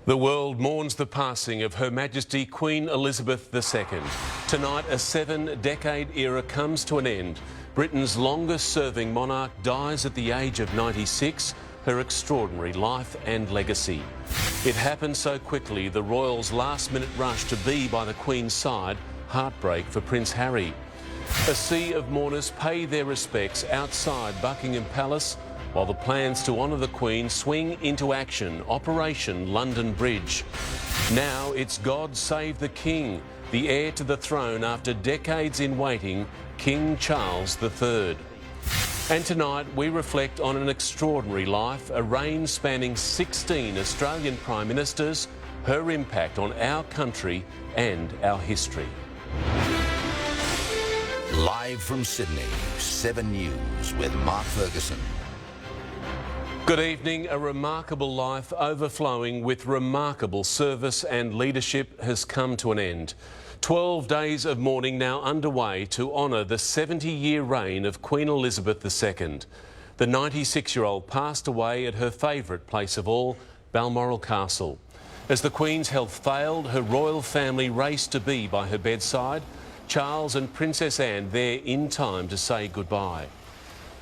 The world mourns the passing of Her Majesty Queen Elizabeth II. Tonight, a 7-decade era comes to an end. Britain's longest-serving monarch dies at the age of 96, her extraordinary life and legacy. It happened so quickly, the royals' last-minute rush to be by the Queen's side, heartbreak for Prince Harry. A sea of mourners pay their respects outside Buckingham Palace, while the plans to honour the Queen swing into action, Operation London Bridge. Now it's God Save the King, the heir to the throne after decades in waiting, King Charles III. And tonight we reflect on an extraordinary life, a reign spanning 16 Australian Prime Ministers, her impact on our country and our history. Live from Sydney, 7 News with Mark Ferguson. Good evening. A remarkable life overflowing with remarkable service and leadership has come to an end. 12 days of mourning now underway to honour the 70-year reign of Queen Elizabeth II. The 96-year-old passed away at her favourite place of all, Balmoral Castle. As the Queen's health failed, her royal family raced to be by her bedside, Charles and Princess Anne there in time to say goodbye.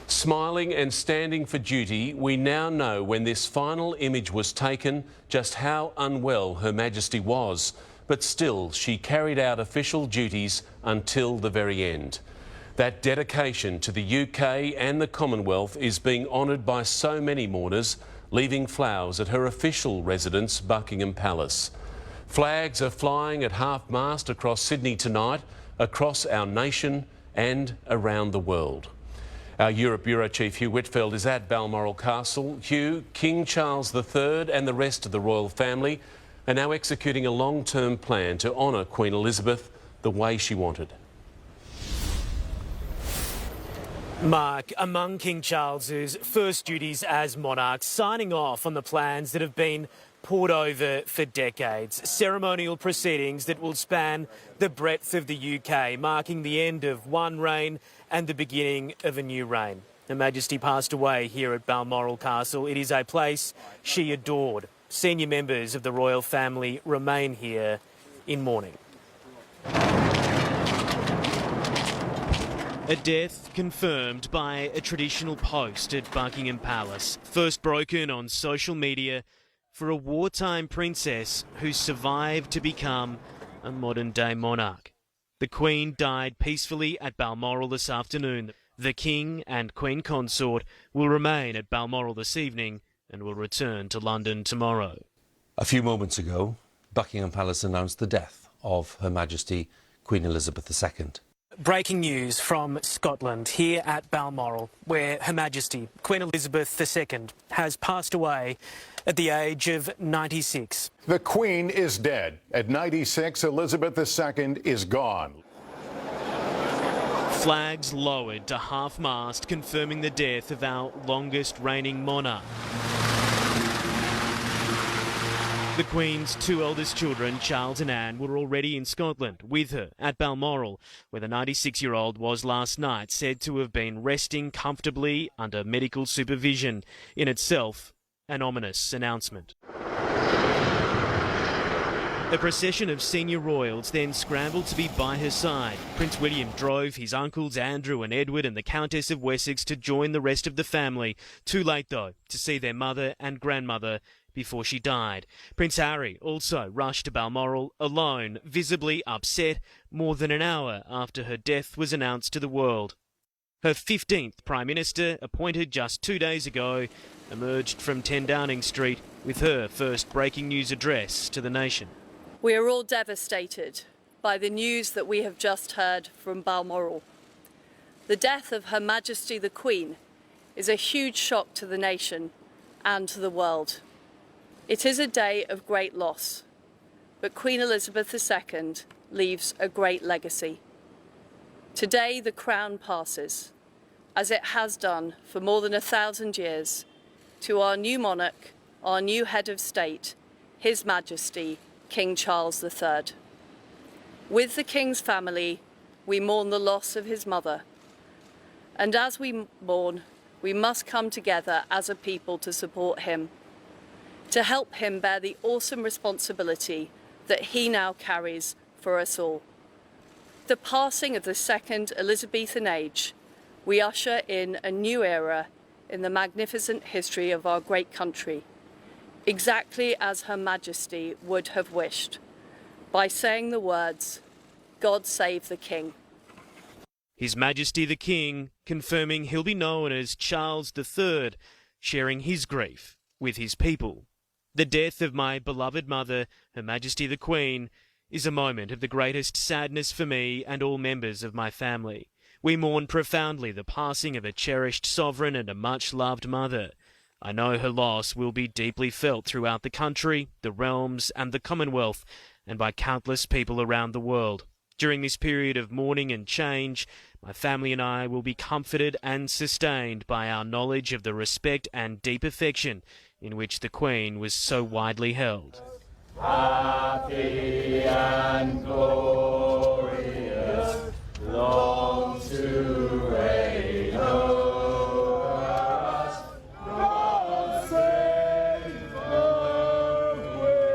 Smiling and standing for duty, we now know when this final image was taken just how unwell Her Majesty was, but still she carried out official duties until the very end. That dedication to the UK and the Commonwealth is being honoured by so many mourners, leaving flowers at her official residence, Buckingham Palace. Flags are flying at half-mast across Sydney tonight, across our nation and around the world. Our Europe Bureau Chief Hugh Whitfield is at Balmoral Castle. Hugh, King Charles III and the rest of the royal family are now executing a long-term plan to honour Queen Elizabeth the way she wanted. Mark, among King Charles's first duties as monarch, signing off on the plans that have been poured over for decades. Ceremonial proceedings that will span the breadth of the UK, marking the end of one reign and the beginning of a new reign. Her Majesty passed away here at Balmoral Castle. It is a place she adored. Senior members of the royal family remain here in mourning. A death confirmed by a traditional post at Buckingham Palace, first broken on social media for a wartime princess who survived to become a modern-day monarch. The Queen died peacefully at Balmoral this afternoon. The King and Queen Consort will remain at Balmoral this evening and will return to London tomorrow. A few moments ago, Buckingham Palace announced the death of Her Majesty Queen Elizabeth II. Breaking news from Scotland, here at Balmoral, where Her Majesty Queen Elizabeth II has passed away at the age of 96. The Queen is dead. At 96, Elizabeth II is gone. Flags lowered to half-mast, confirming the death of our longest reigning monarch. The Queen's two eldest children, Charles and Anne, were already in Scotland with her at Balmoral, where the 96-year-old was last night said to have been resting comfortably under medical supervision, in itself an ominous announcement. A procession of senior royals then scrambled to be by her side. Prince William drove his uncles Andrew and Edward and the Countess of Wessex to join the rest of the family. Too late, though, to see their mother and grandmother before she died. Prince Harry also rushed to Balmoral alone, visibly upset, more than an hour after her death was announced to the world. Her 15th Prime Minister, appointed just 2 days ago, emerged from 10 Downing Street with her first breaking news address to the nation. We are all devastated by the news that we have just heard from Balmoral. The death of Her Majesty the Queen is a huge shock to the nation and to the world. It is a day of great loss, but Queen Elizabeth II leaves a great legacy. Today the crown passes, as it has done for more than 1,000 years, to our new monarch, our new head of state, His Majesty King Charles III. With the King's family, we mourn the loss of his mother. And as we mourn, we must come together as a people to support him. to help him bear the awesome responsibility that he now carries for us all. The passing of the second Elizabethan age, we usher in a new era in the magnificent history of our great country, exactly as Her Majesty would have wished, by saying the words, "God save the King." His Majesty the King confirming he'll be known as Charles III, sharing his grief with his people. The death of my beloved mother, Her Majesty the Queen, is a moment of the greatest sadness for me and all members of my family. We mourn profoundly the passing of a cherished sovereign and a much-loved mother. I know her loss will be deeply felt throughout the country, the realms and the Commonwealth, and by countless people around the world. During this period of mourning and change, my family and I will be comforted and sustained by our knowledge of the respect and deep affection in which the Queen was so widely held. Happy and glorious, long to reign over us. God save the Queen.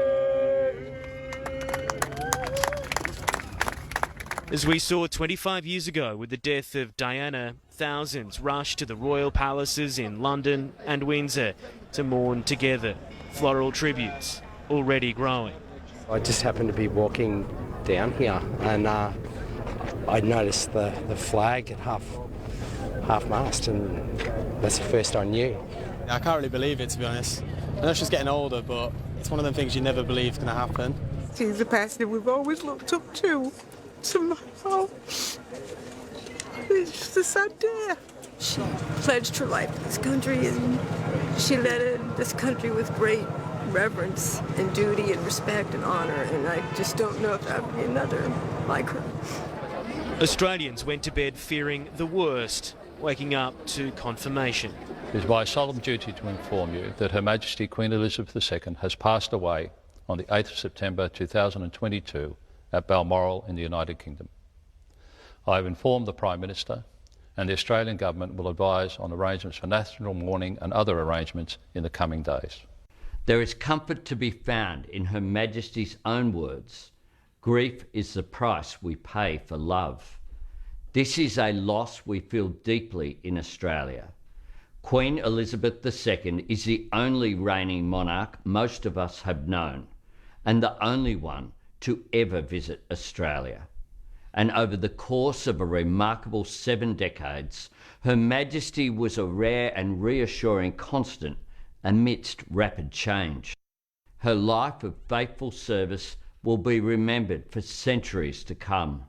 As we saw 25 years ago with the death of Diana, thousands rushed to the royal palaces in London and Windsor to mourn together. Floral tributes already growing. I just happened to be walking down here and I noticed the flag at half mast, and that's the first I knew. I can't really believe it, to be honest. I know she's getting older, but it's one of them things you never believe is going to happen. She's a person we've always looked up to. Somehow, it's just a sad day. She pledged her life to this country, and she led this country with great reverence and duty and respect and honour, and I just don't know if there will be another like her. Australians went to bed fearing the worst, waking up to confirmation. It is my solemn duty to inform you that Her Majesty Queen Elizabeth II has passed away on the 8th of September 2022 at Balmoral in the United Kingdom. I have informed the Prime Minister, and the Australian Government will advise on arrangements for national mourning and other arrangements in the coming days. There is comfort to be found in Her Majesty's own words. Grief is the price we pay for love. This is a loss we feel deeply in Australia. Queen Elizabeth II is the only reigning monarch most of us have known, and the only one to ever visit Australia. And over the course of a remarkable 7 decades, Her Majesty was a rare and reassuring constant amidst rapid change. Her life of faithful service will be remembered for centuries to come.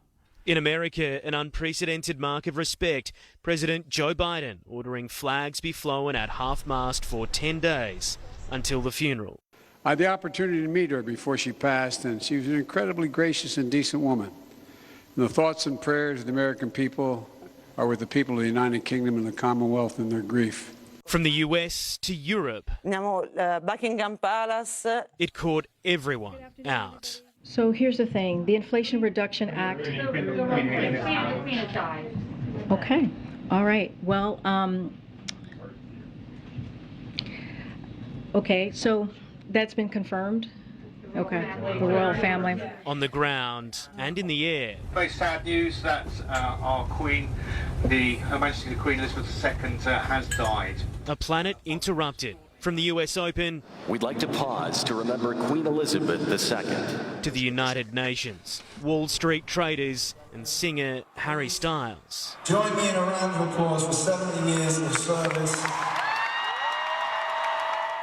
In America, an unprecedented mark of respect, President Joe Biden ordering flags be flown at half-mast for 10 days until the funeral. I had the opportunity to meet her before she passed, and she was an incredibly gracious and decent woman. And the thoughts and prayers of the American people are with the people of the United Kingdom and the Commonwealth in their grief. From the US to Europe, Buckingham Palace. It caught everyone out. So here's the thing, the Inflation Reduction Act. Okay, all right, well, okay, so that's been confirmed. Okay, the royal family. On the ground and in the air. Very sad news that our Queen, Her Majesty the Queen Elizabeth II, has died. A planet interrupted. From the US Open, we'd like to pause to remember Queen Elizabeth II. To the United Nations, Wall Street traders and singer Harry Styles. Join me in a round of applause for 70 years of service.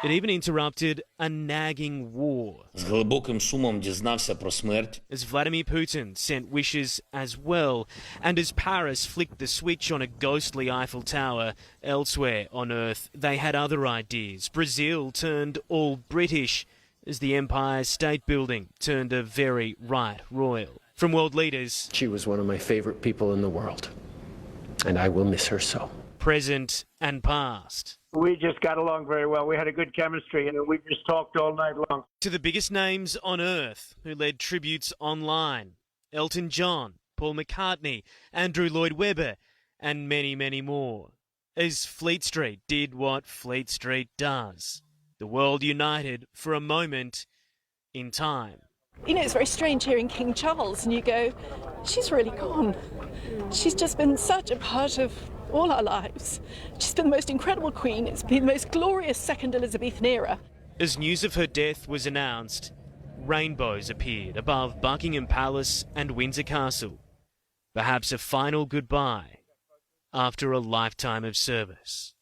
It even interrupted a nagging war. З глибоким сумом дізнався про смерть. As Vladimir Putin sent wishes as well, and as Paris flicked the switch on a ghostly Eiffel Tower, elsewhere on Earth they had other ideas. Brazil turned all British, as the Empire State Building turned a very right royal. From world leaders, she was one of my favourite people in the world, and I will miss her so. Present and past. We just got along very well. We had a good chemistry, and we just talked all night long. To the biggest names on earth who led tributes online. Elton John, Paul McCartney, Andrew Lloyd Webber, and many, many more. As Fleet Street did what Fleet Street does. the world united for a moment in time. You know, it's very strange hearing King Charles and you go, she's really gone. She's just been such a part of all our lives. She's been the most incredible queen. It's been the most glorious second Elizabethan era. As news of her death was announced, rainbows appeared above Buckingham Palace and Windsor Castle. Perhaps a final goodbye after a lifetime of service.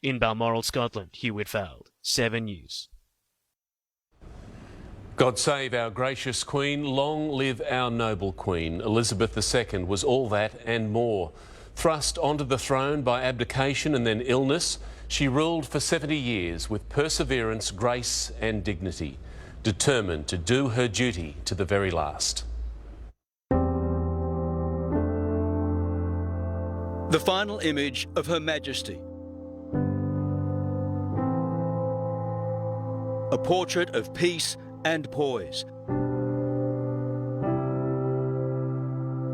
In Balmoral, Scotland, Hugh Whitfield, 7 News. God save our gracious Queen, long live our noble Queen. Elizabeth II was all that and more. Thrust onto the throne by abdication and then illness, she ruled for 70 years with perseverance, grace and dignity, determined to do her duty to the very last. The final image of Her Majesty. A portrait of peace and poise.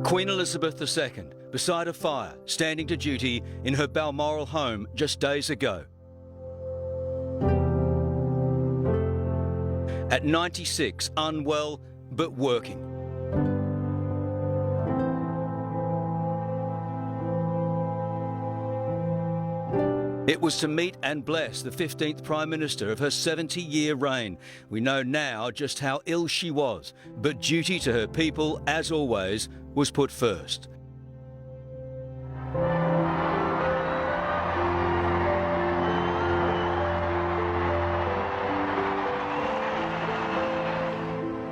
Queen Elizabeth II, beside a fire, standing to duty in her Balmoral home just days ago. At 96, unwell but working. It was to meet and bless the 15th Prime Minister of her 70-year reign. We know now just how ill she was, but duty to her people, as always, was put first.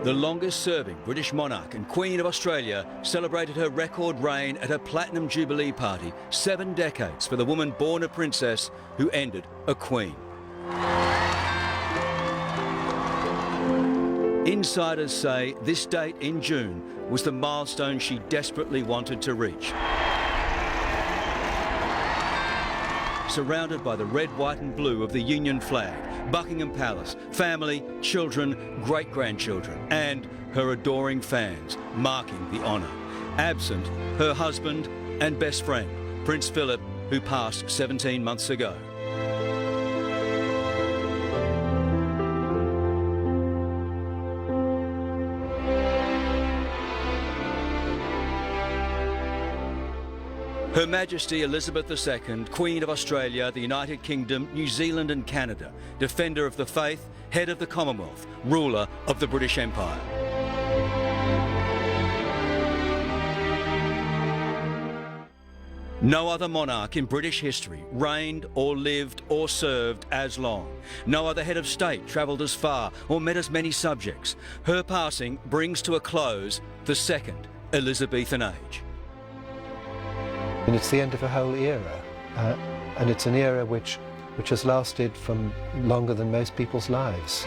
The longest-serving British monarch and Queen of Australia celebrated her record reign at a Platinum Jubilee party, 7 decades for the woman born a princess who ended a queen. Insiders say this date in June was the milestone she desperately wanted to reach. Surrounded by the red, white and blue of the Union flag, Buckingham Palace, family, children, great-grandchildren and her adoring fans marking the honour. Absent, her husband and best friend, Prince Philip, who passed 17 months ago. Her Majesty Elizabeth II, Queen of Australia, the United Kingdom, New Zealand and Canada, Defender of the Faith, Head of the Commonwealth, Ruler of the British Empire. No other monarch in British history reigned or lived or served as long. No other head of state travelled as far or met as many subjects. Her passing brings to a close the second Elizabethan age. And it's the end of a whole era, and it's an era which has lasted from longer than most people's lives.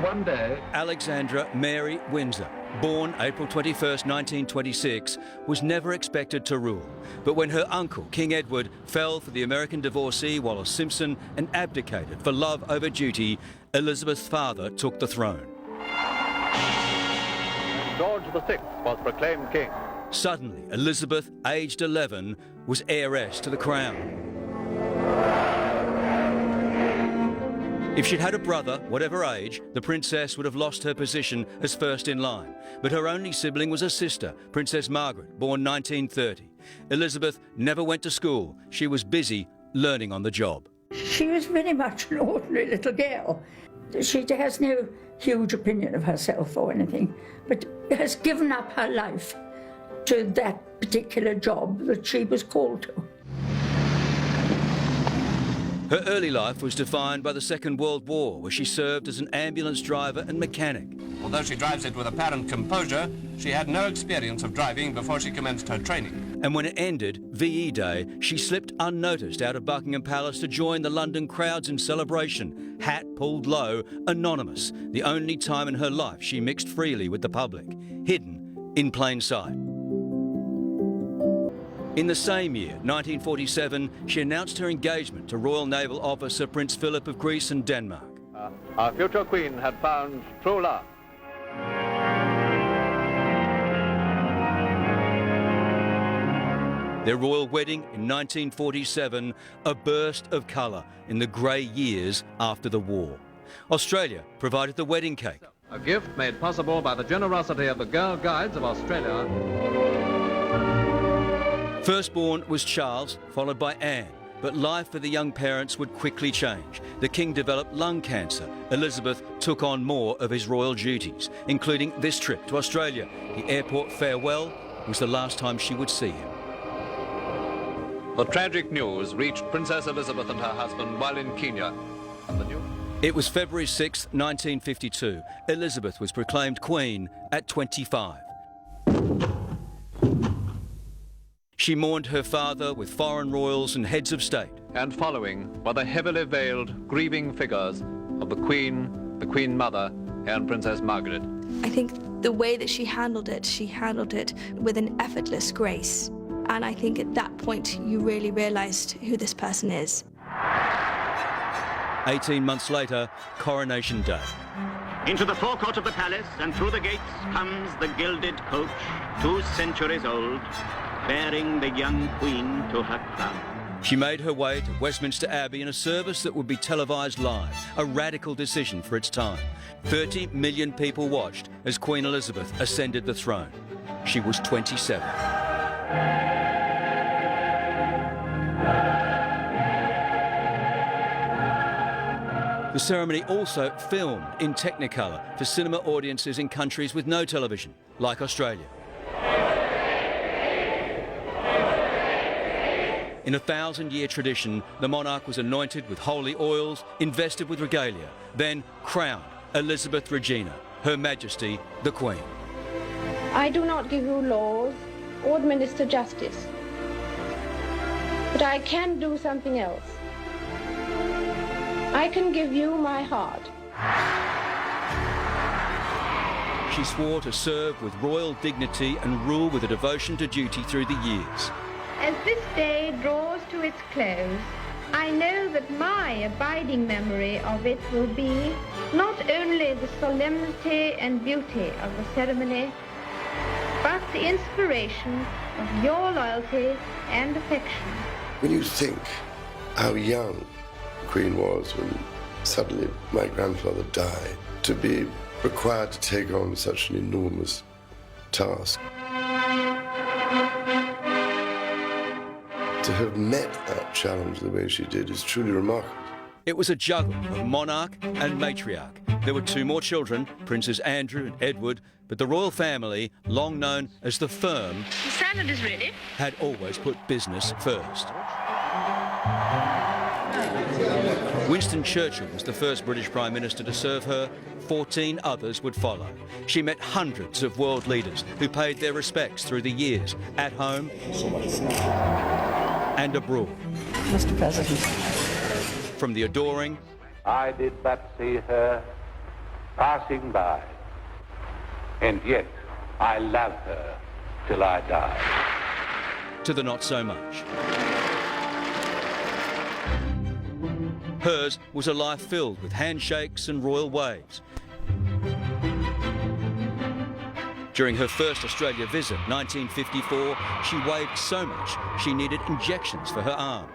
One day, Alexandra Mary Windsor, born April 21st, 1926, was never expected to rule. But when her uncle, King Edward, fell for the American divorcee Wallace Simpson and abdicated for love over duty, Elizabeth's father took the throne. George VI was proclaimed king. Suddenly, Elizabeth, aged 11, was heiress to the crown. If she'd had a brother, whatever age, the princess would have lost her position as first in line. But her only sibling was a sister, Princess Margaret, born 1930. Elizabeth never went to school. She was busy learning on the job. She was very much an ordinary little girl. She has no huge opinion of herself or anything, but has given up her life to that particular job that she was called to. Her early life was defined by the Second World War, where she served as an ambulance driver and mechanic. Although she drives it with apparent composure, she had no experience of driving before she commenced her training. And when it ended, VE Day, she slipped unnoticed out of Buckingham Palace to join the London crowds in celebration, hat pulled low, anonymous, the only time in her life she mixed freely with the public, hidden in plain sight. In the same year, 1947, she announced her engagement to Royal Naval Officer Prince Philip of Greece and Denmark. Our future queen had found true love. Their royal wedding in 1947, a burst of colour in the grey years after the war. Australia provided the wedding cake. A gift made possible by the generosity of the Girl Guides of Australia. Firstborn was Charles, followed by Anne. But life for the young parents would quickly change. The King developed lung cancer. Elizabeth took on more of his royal duties, including this trip to Australia. The airport farewell was the last time she would see him. The tragic news reached Princess Elizabeth and her husband while in Kenya. And the news... It was February 6, 1952. Elizabeth was proclaimed Queen at 25. She mourned her father with foreign royals and heads of state. And following were the heavily veiled, grieving figures of the Queen Mother, and Princess Margaret. I think the way that she handled it with an effortless grace. And I think at that point you really realised who this person is. 18 months later, Coronation Day. Into the forecourt of the palace and through the gates comes the gilded coach, 2 centuries old, bearing the young Queen to her crown. She made her way to Westminster Abbey in a service that would be televised live, a radical decision for its time. 30 million people watched as Queen Elizabeth ascended the throne. She was 27. The ceremony also filmed in Technicolor for cinema audiences in countries with no television, like Australia. In a 1,000-year tradition, the monarch was anointed with holy oils, invested with regalia, then crowned Elizabeth Regina, Her Majesty the Queen. I do not give you laws or administer justice, but I can do something else. I can give you my heart. She swore to serve with royal dignity and rule with a devotion to duty through the years. As this day draws to its close, I know that my abiding memory of it will be not only the solemnity and beauty of the ceremony, but the inspiration of your loyalty and affection. When you think how young the Queen was when suddenly my grandfather died, to be required to take on such an enormous task, to have met that challenge the way she did is truly remarkable. It was a juggle of monarch and matriarch. There were 2 more children, Princes Andrew and Edward, but the royal family, long known as the Firm, The salad is ready. had always put business first. Winston Churchill was the first British Prime Minister to serve her. 14 others would follow. She met hundreds of world leaders who paid their respects through the years, at home and abroad. Mr. President. From the adoring, I did but see her passing by, and yet I love her till I die, to the not so much. Hers was a life filled with handshakes and royal waves. During her first Australia visit, 1954, she waved so much she needed injections for her arm.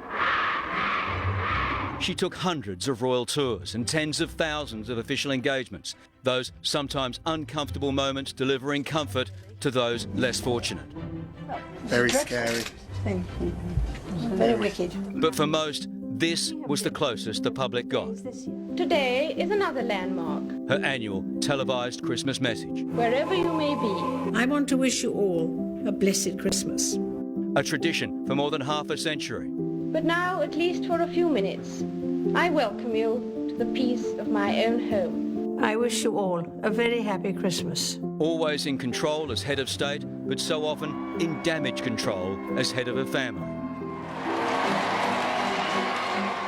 She took hundreds of royal tours and tens of thousands of official engagements, those sometimes uncomfortable moments delivering comfort to those less fortunate. Very scary. Thank you. Very wicked. But for most, this was the closest the public got. Today is another landmark. Her annual televised Christmas message. Wherever you may be. I want to wish you all a blessed Christmas. A tradition for more than half a century. But now, at least for a few minutes, I welcome you to the peace of my own home. I wish you all a very happy Christmas. Always in control as head of state, but so often in damage control as head of a family.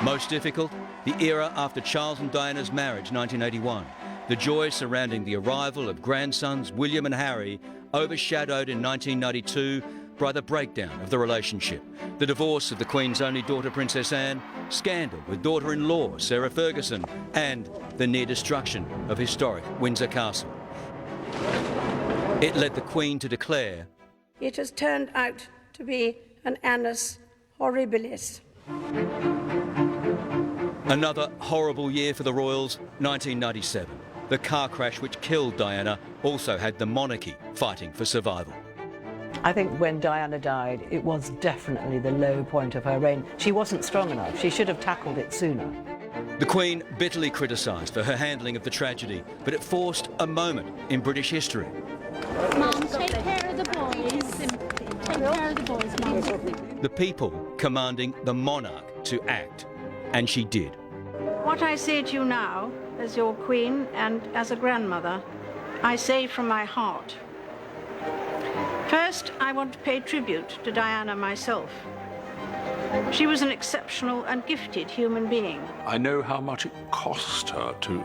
Most difficult, the era after Charles and Diana's marriage, 1981. The joy surrounding the arrival of grandsons William and Harry, overshadowed in 1992 by the breakdown of the relationship, the divorce of the Queen's only daughter, Princess Anne, scandal with daughter-in-law Sarah Ferguson, and the near destruction of historic Windsor Castle. It led the Queen to declare, It has turned out to be an annus horribilis. Another horrible year for the royals, 1997. The car crash which killed Diana also had the monarchy fighting for survival. I think when Diana died, it was definitely the low point of her reign. She wasn't strong enough. She should have tackled it sooner. The Queen bitterly criticised for her handling of the tragedy, but it forced a moment in British history. Mum, take care of the boys. Take care of the boys, Mum. The people commanding the monarch to act, and she did. What I say to you now, as your Queen and as a grandmother, I say from my heart. First, I want to pay tribute to Diana myself. She was an exceptional and gifted human being. I know how much it cost her to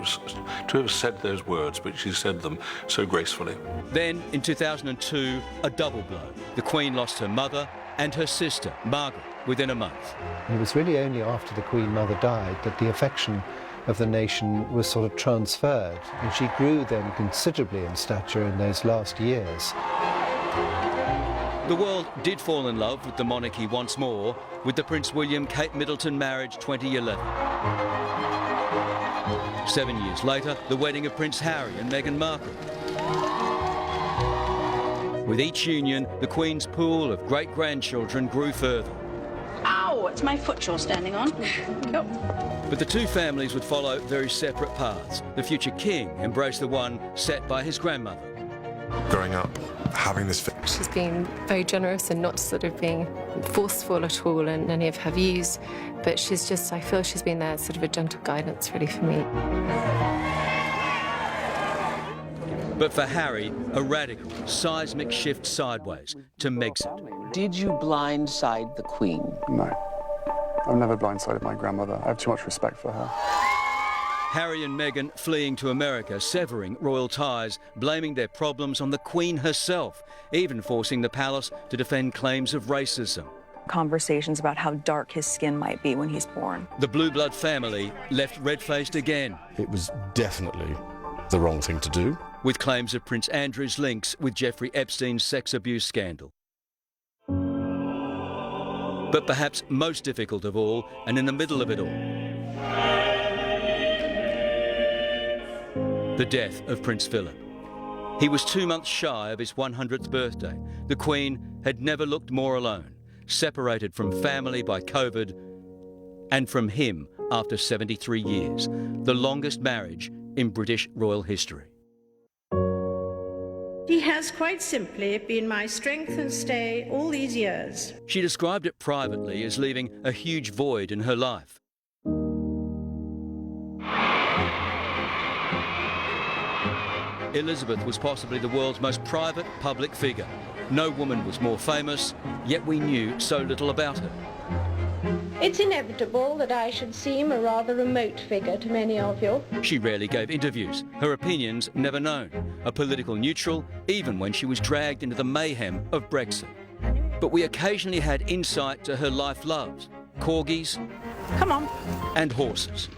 have said those words, but she said them so gracefully. Then, in 2002, a double blow. The Queen lost her mother and her sister, Margaret, within a month. It was really only after the Queen Mother died that the affection of the nation was sort of transferred, and she grew then considerably in stature in those last years. The world did fall in love with the monarchy once more with the Prince William-Kate Middleton marriage 2011. 7 years later, the wedding of Prince Harry and Meghan Markle. With each union, the Queen's pool of great-grandchildren grew further. Ow, it's my foot you're standing on. But the two families would follow very separate paths. The future king embraced the one set by his grandmother. Growing up, having this... She's been very generous and not sort of being forceful at all in any of her views, but she's just, I feel she's been there sort of a gentle guidance really for me. But for Harry, a radical, seismic shift sideways to Megxit. Did you blindside the Queen? No. I've never blindsided my grandmother. I have too much respect for her. Harry and Meghan fleeing to America, severing royal ties, blaming their problems on the Queen herself, even forcing the palace to defend claims of racism. Conversations about how dark his skin might be when he's born. The blue blood family left red-faced again. It was definitely the wrong thing to do. With claims of Prince Andrew's links with Jeffrey Epstein's sex abuse scandal. But perhaps most difficult of all, and in the middle of it all, the death of Prince Philip. He was 2 months shy of his 100th birthday. The Queen had never looked more alone, separated from family by COVID, and from him after 73 years, the longest marriage in British royal history. He has quite simply been my strength and stay all these years. She described it privately as leaving a huge void in her life. Elizabeth was possibly the world's most private public figure. No woman was more famous, yet we knew so little about her. It's inevitable that I should seem a rather remote figure to many of you. She rarely gave interviews, her opinions never known, a political neutral even when she was dragged into the mayhem of Brexit. But we occasionally had insight to her life loves, corgis, Come on, and horses.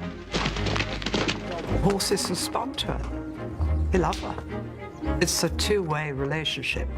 Horses inspired her. He loved her. It's a two-way relationship.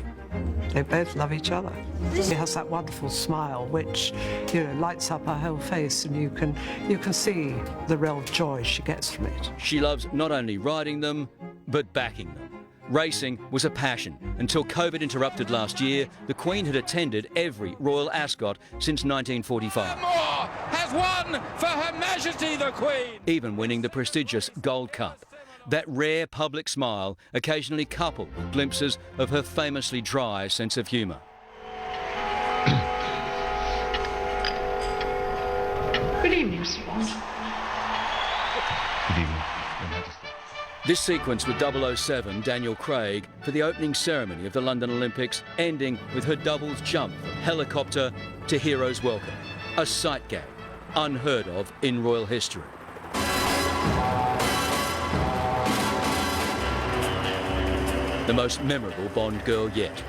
They both love each other. She has that wonderful smile which, you know, lights up her whole face, and you can see the real joy she gets from it. She loves not only riding them, but backing them. Racing was a passion. Until COVID interrupted last year, the Queen had attended every Royal Ascot since 1945. Has won for Her Majesty the Queen! Even winning the prestigious Gold Cup. That rare public smile occasionally coupled with glimpses of her famously dry sense of humour. Good evening, Mr. Bond. Good evening. This sequence with 007 Daniel Craig for the opening ceremony of the London Olympics, ending with her doubles jump from helicopter to hero's welcome. A sight gag, unheard of in royal history. The most memorable Bond girl yet.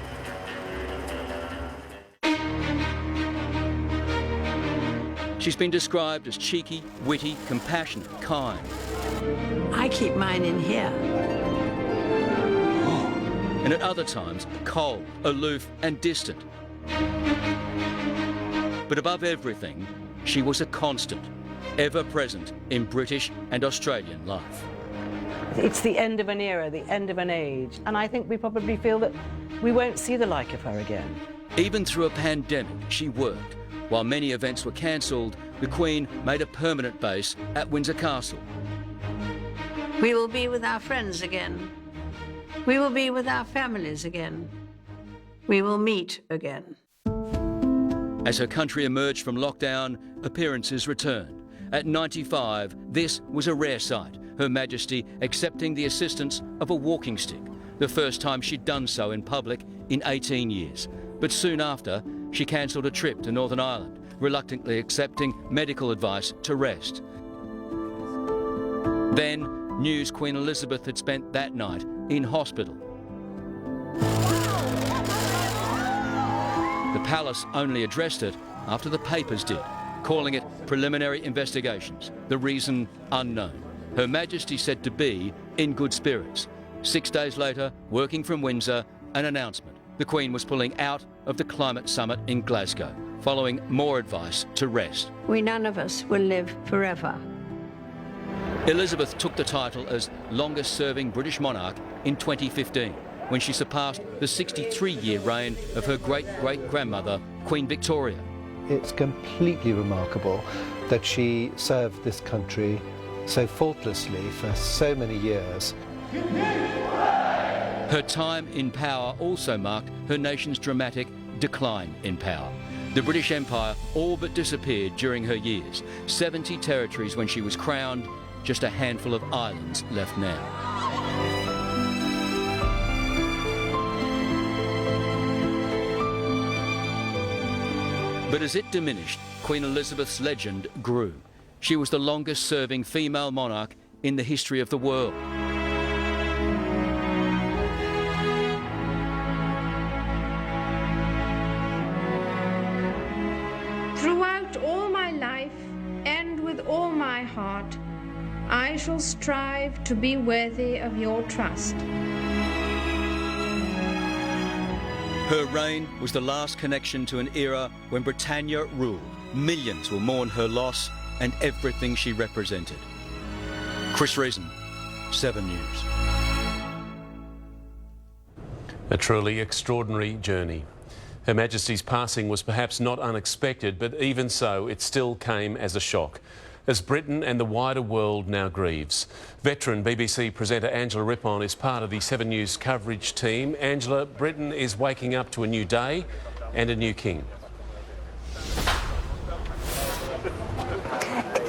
She's been described as cheeky, witty, compassionate, kind. I keep mine in here. And at other times, cold, aloof and distant. But above everything, she was a constant, ever present in British and Australian life. It's the end of an era, the end of an age, and I think we probably feel that we won't see the like of her again. Even through a pandemic, she worked. While many events were cancelled, the Queen made a permanent base at Windsor Castle. We will be with our friends again. We will be with our families again. We will meet again. As her country emerged from lockdown, appearances returned. At 95, this was a rare sight, Her Majesty accepting the assistance of a walking stick, the first time she'd done so in public in 18 years. But soon after, she cancelled a trip to Northern Ireland, reluctantly accepting medical advice to rest. Then, news Queen Elizabeth had spent that night in hospital. The palace only addressed it after the papers did, calling it preliminary investigations, the reason unknown. Her Majesty said to be in good spirits. 6 days later, working from Windsor, an announcement. The Queen was pulling out of the climate summit in Glasgow, following more advice to rest. We none of us will live forever. Elizabeth took the title as longest-serving British monarch in 2015, when she surpassed the 63-year reign of her great-great-grandmother, Queen Victoria. It's completely remarkable that she served this country so faultlessly for so many years. Her time in power also marked her nation's dramatic decline in power. The British Empire all but disappeared during her years. 70 territories when she was crowned, just a handful of islands left now. But as it diminished, Queen Elizabeth's legend grew. She was the longest-serving female monarch in the history of the world. Throughout all my life and with all my heart, I shall strive to be worthy of your trust. Her reign was the last connection to an era when Britannia ruled. Millions will mourn her loss and everything she represented. Chris Reason, 7 News. A truly extraordinary journey. Her Majesty's passing was perhaps not unexpected, but even so, it still came as a shock, as Britain and the wider world now grieves. Veteran BBC presenter Angela Rippon is part of the 7 News coverage team. Angela, Britain is waking up to a new day and a new king.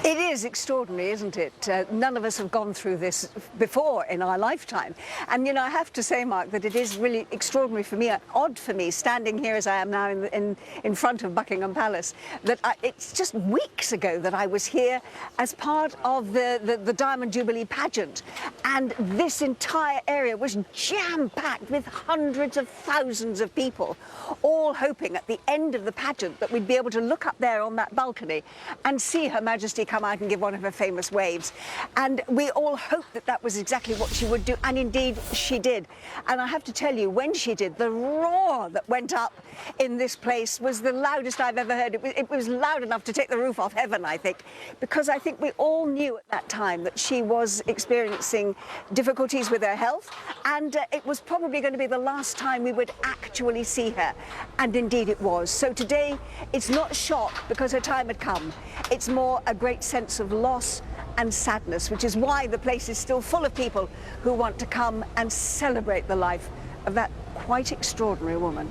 It is extraordinary, isn't it? None of us have gone through this before in our lifetime. And, you know, I have to say, Mark, that it is really extraordinary for me, odd for me, standing here as I am now in front of Buckingham Palace, that it's just weeks ago that I was here as part of the Diamond Jubilee pageant. And this entire area was jam-packed with hundreds of thousands of people, all hoping at the end of the pageant that we'd be able to look up there on that balcony and see Her Majesty come out and give one of her famous waves. And we all hoped that that was exactly what she would do, and indeed she did. And I have to tell you, when she did, the roar that went up in this place was the loudest I've ever heard. It was loud enough to take the roof off heaven, I think, because I think we all knew at that time that she was experiencing difficulties with her health, and it was probably going to be the last time we would actually see her. And indeed it was. So today, it's not shock because her time had come. It's more a great sense of loss and sadness, which is why the place is still full of people who want to come and celebrate the life of that quite extraordinary woman.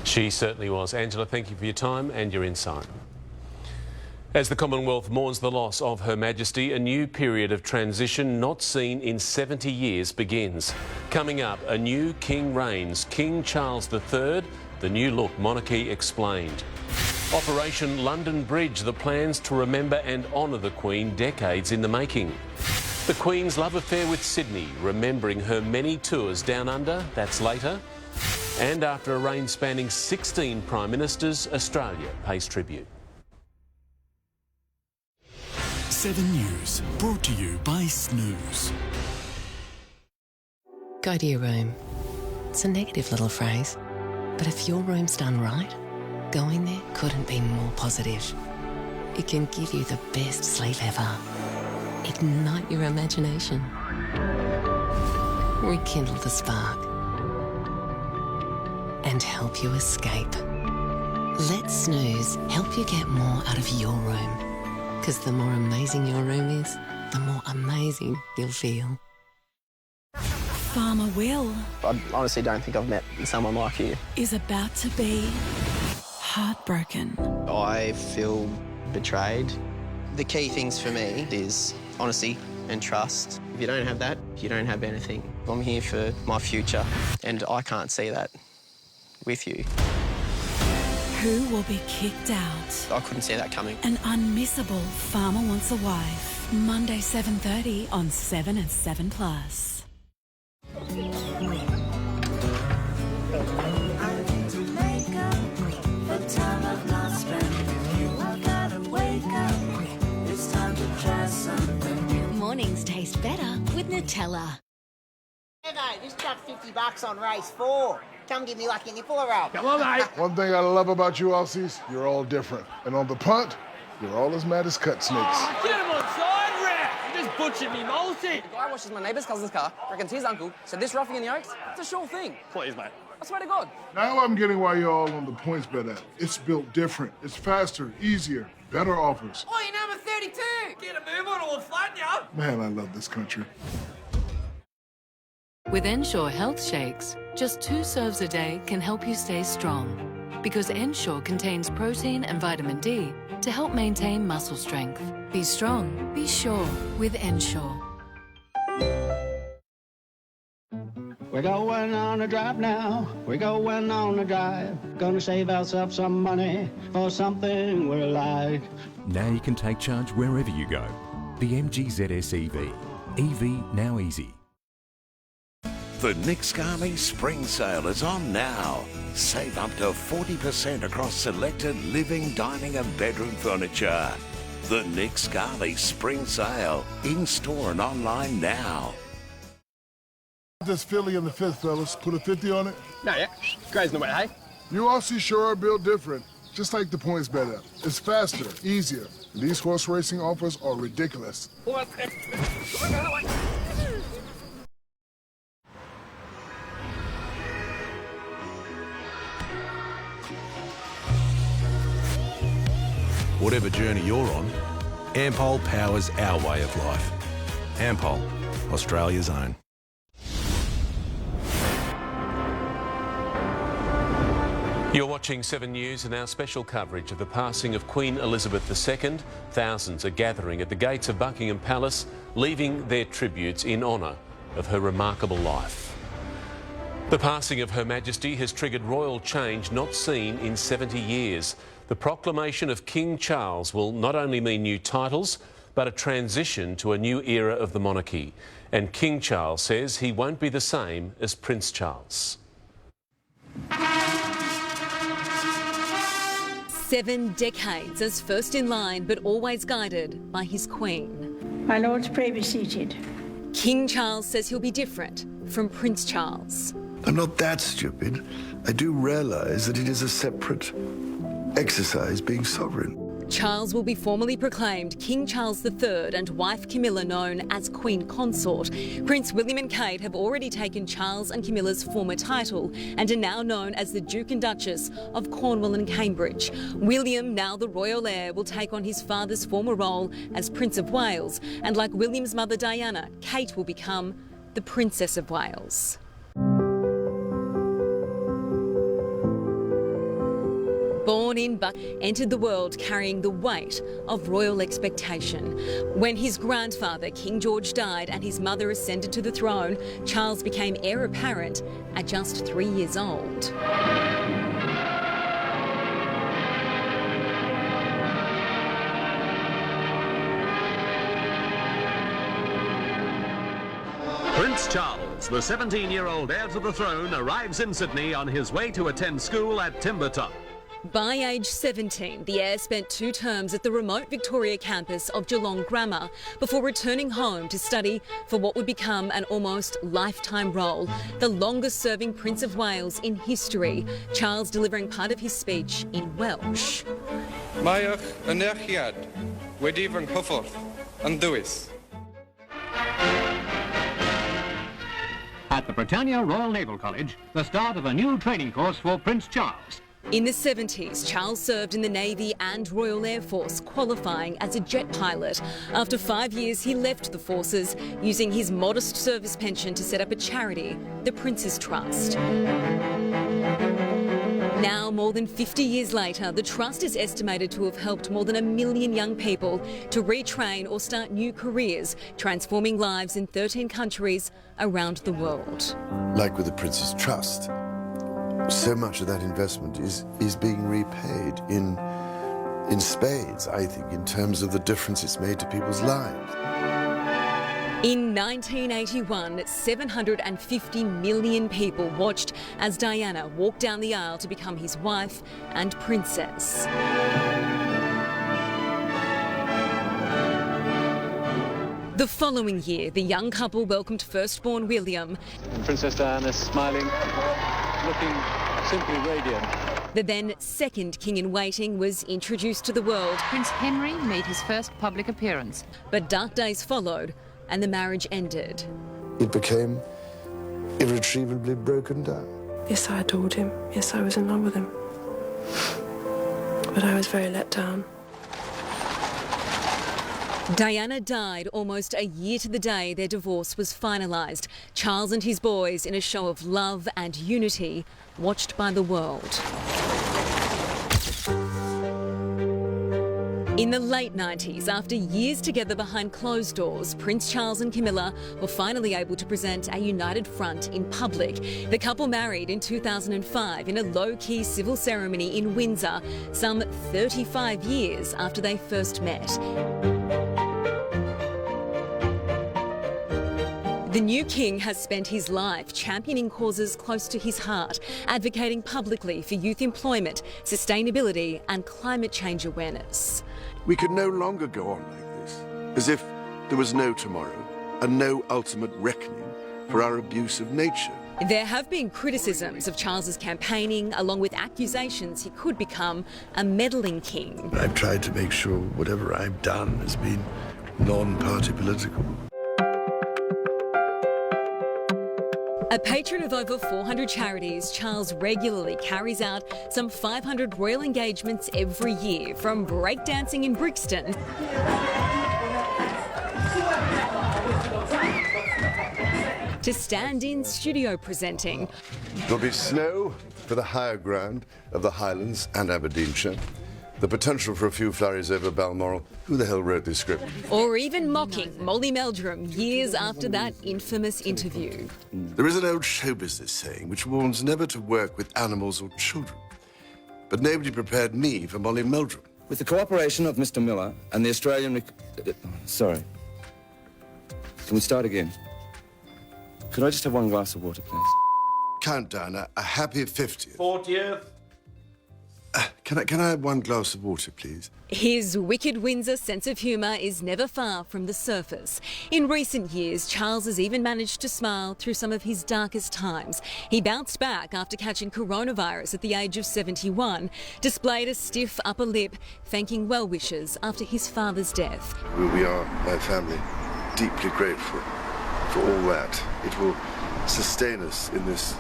She certainly was. Angela, thank you for your time and your insight. As the Commonwealth mourns the loss of Her Majesty, a new period of transition not seen in 70 years begins. Coming up, a new king reigns, King Charles III, the new look monarchy explained. Operation London Bridge, the plans to remember and honour the Queen decades in the making. The Queen's love affair with Sydney, remembering her many tours down under, that's later. And after a reign spanning 16 Prime Ministers, Australia pays tribute. 7 News, brought to you by Snooze. Go to your room. It's a negative little phrase, but if your room's done right, Going there couldn't be more positive. It can give you the best sleep ever. Ignite your imagination. Rekindle the spark. And help you escape. Let Snooze help you get more out of your room. Because the more amazing your room is, the more amazing you'll feel. Farmer Will I honestly don't think I've met someone like you. is about to be heartbroken. I feel betrayed. The key things for me is honesty and trust. If you don't have that, you don't have anything. I'm here for my future, and I can't see that with you. Who will be kicked out? I couldn't see that coming. An unmissable Farmer Wants a Wife. Monday 7:30 on 7 and 7+. Mornings taste better with Nutella. Hey, just chuck $50 on race 4. Come give me like a nipple roll. Come on, mate. One thing I love about you Aussies, you're all different. And on the punt, you're all as mad as cut snakes. Oh, get him onside, ref! You just butchered me multi. The guy washes my neighbour's cousin's car, reckons his uncle said this roughing in the Oaks, it's a sure thing. Please, mate. I swear to God. Now I'm getting why you're all on the points bet app. It's built different. It's faster, easier, better offers. Oh, you're number 32! Get a move on or we'll flatten you. Man, I love this country. With Ensure Health Shakes, just 2 serves a day can help you stay strong. Because Ensure contains protein and vitamin D to help maintain muscle strength. Be strong, be sure with Ensure. We're going on a drive now. We're going on a drive. Gonna save ourselves some money for something we like. Now you can take charge wherever you go. The MG ZS EV. EV now easy. The Nick Scali Spring Sale is on now. Save up to 40% across selected living, dining and bedroom furniture. The Nick Scali Spring Sale. In-store and online now. This Philly in the 5th, fellas. Put a 50 on it. No, yeah. Grazing away, hey? You Aussies sure are built different. Just like the points bet app. It's faster, easier. And these horse racing offers are ridiculous. Whatever journey you're on, Ampol powers our way of life. Ampol, Australia's own. You're watching 7 News and our special coverage of the passing of Queen Elizabeth II. Thousands are gathering at the gates of Buckingham Palace, leaving their tributes in honour of her remarkable life. The passing of Her Majesty has triggered royal change not seen in 70 years. The proclamation of King Charles will not only mean new titles, but a transition to a new era of the monarchy. And King Charles says he won't be the same as Prince Charles. 7 decades as first in line, but always guided by his Queen. My lords, pray be seated. King Charles says he'll be different from Prince Charles. I'm not that stupid. I do realise that it is a separate exercise being sovereign. Charles will be formally proclaimed King Charles III and wife Camilla known as Queen Consort. Prince William and Kate have already taken Charles and Camilla's former title and are now known as the Duke and Duchess of Cornwall and Cambridge. William, now the royal heir, will take on his father's former role as Prince of Wales, and like William's mother Diana, Kate will become the Princess of Wales. Born in Buck, entered the world carrying the weight of royal expectation. When his grandfather, King George, died and his mother ascended to the throne, Charles became heir apparent at just 3 years old. Prince Charles, the 17-year-old heir to the throne, arrives in Sydney on his way to attend school at Timbertop. By age 17, the heir spent 2 terms at the remote Victoria campus of Geelong Grammar before returning home to study for what would become an almost lifetime role, the longest-serving Prince of Wales in history, Charles delivering part of his speech in Welsh. Mae'ch anerchiad wedi fy nghyffordd yn ddwys. At the Britannia Royal Naval College, the start of a new training course for Prince Charles. In the 70s, Charles served in the Navy and Royal Air Force, qualifying as a jet pilot. After 5 years, he left the forces, using his modest service pension to set up a charity, the Prince's Trust. Now, more than 50 years later, the Trust is estimated to have helped more than 1 million young people to retrain or start new careers, transforming lives in 13 countries around the world. Like with the Prince's Trust, so much of that investment is being repaid in spades, I think, in terms of the difference it's made to people's lives. In 1981, 750 million people watched as Diana walked down the aisle to become his wife and princess. The following year, the young couple welcomed firstborn William. And Princess Diana smiling, looking simply radiant. The then second king-in-waiting was introduced to the world. Prince Henry made his first public appearance. But dark days followed and the marriage ended. It became irretrievably broken down. Yes, I adored him. Yes, I was in love with him. But I was very let down. Diana died almost a year to the day their divorce was finalised. Charles and his boys in a show of love and unity, watched by the world. In the late 90s, after years together behind closed doors, Prince Charles and Camilla were finally able to present a united front in public. The couple married in 2005 in a low-key civil ceremony in Windsor, some 35 years after they first met. The new king has spent his life championing causes close to his heart, advocating publicly for youth employment, sustainability and climate change awareness. We could no longer go on like this, as if there was no tomorrow and no ultimate reckoning for our abuse of nature. There have been criticisms of Charles's campaigning, along with accusations he could become a meddling king. I've tried to make sure whatever I've done has been non-party political. A patron of over 400 charities, Charles regularly carries out some 500 royal engagements every year, from breakdancing in Brixton to stand-in studio presenting. There'll be snow for the higher ground of the Highlands and Aberdeenshire. The potential for a few flurries over Balmoral. Who the hell wrote this script? Or even mocking Molly Meldrum years after that infamous interview. There is an old show business saying which warns never to work with animals or children. But nobody prepared me for Molly Meldrum. With the cooperation of Mr. Miller and the Australian... sorry. Can we start again? Could I just have one glass of water, please? Count down a happy 50th. 40th. Can I have one glass of water, please? His wicked Windsor sense of humour is never far from the surface. In recent years, Charles has even managed to smile through some of his darkest times. He bounced back after catching coronavirus at the age of 71, displayed a stiff upper lip, thanking well-wishers after his father's death. We are, my family, deeply grateful for all that. It will sustain us in this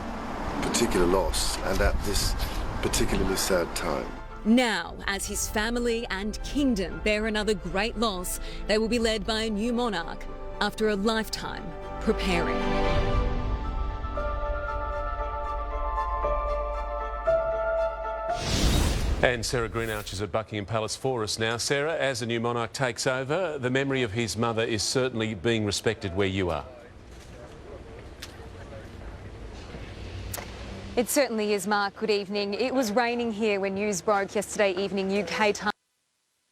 particular loss and at this particularly sad time. Now, as his family and kingdom bear another great loss, they will be led by a new monarch after a lifetime preparing. And Sarah Greenouch is at Buckingham Palace for us now. Sarah, as a new monarch takes over, the memory of his mother is certainly being respected where you are. It certainly is, Mark. Good evening. It was raining here when news broke yesterday evening UK time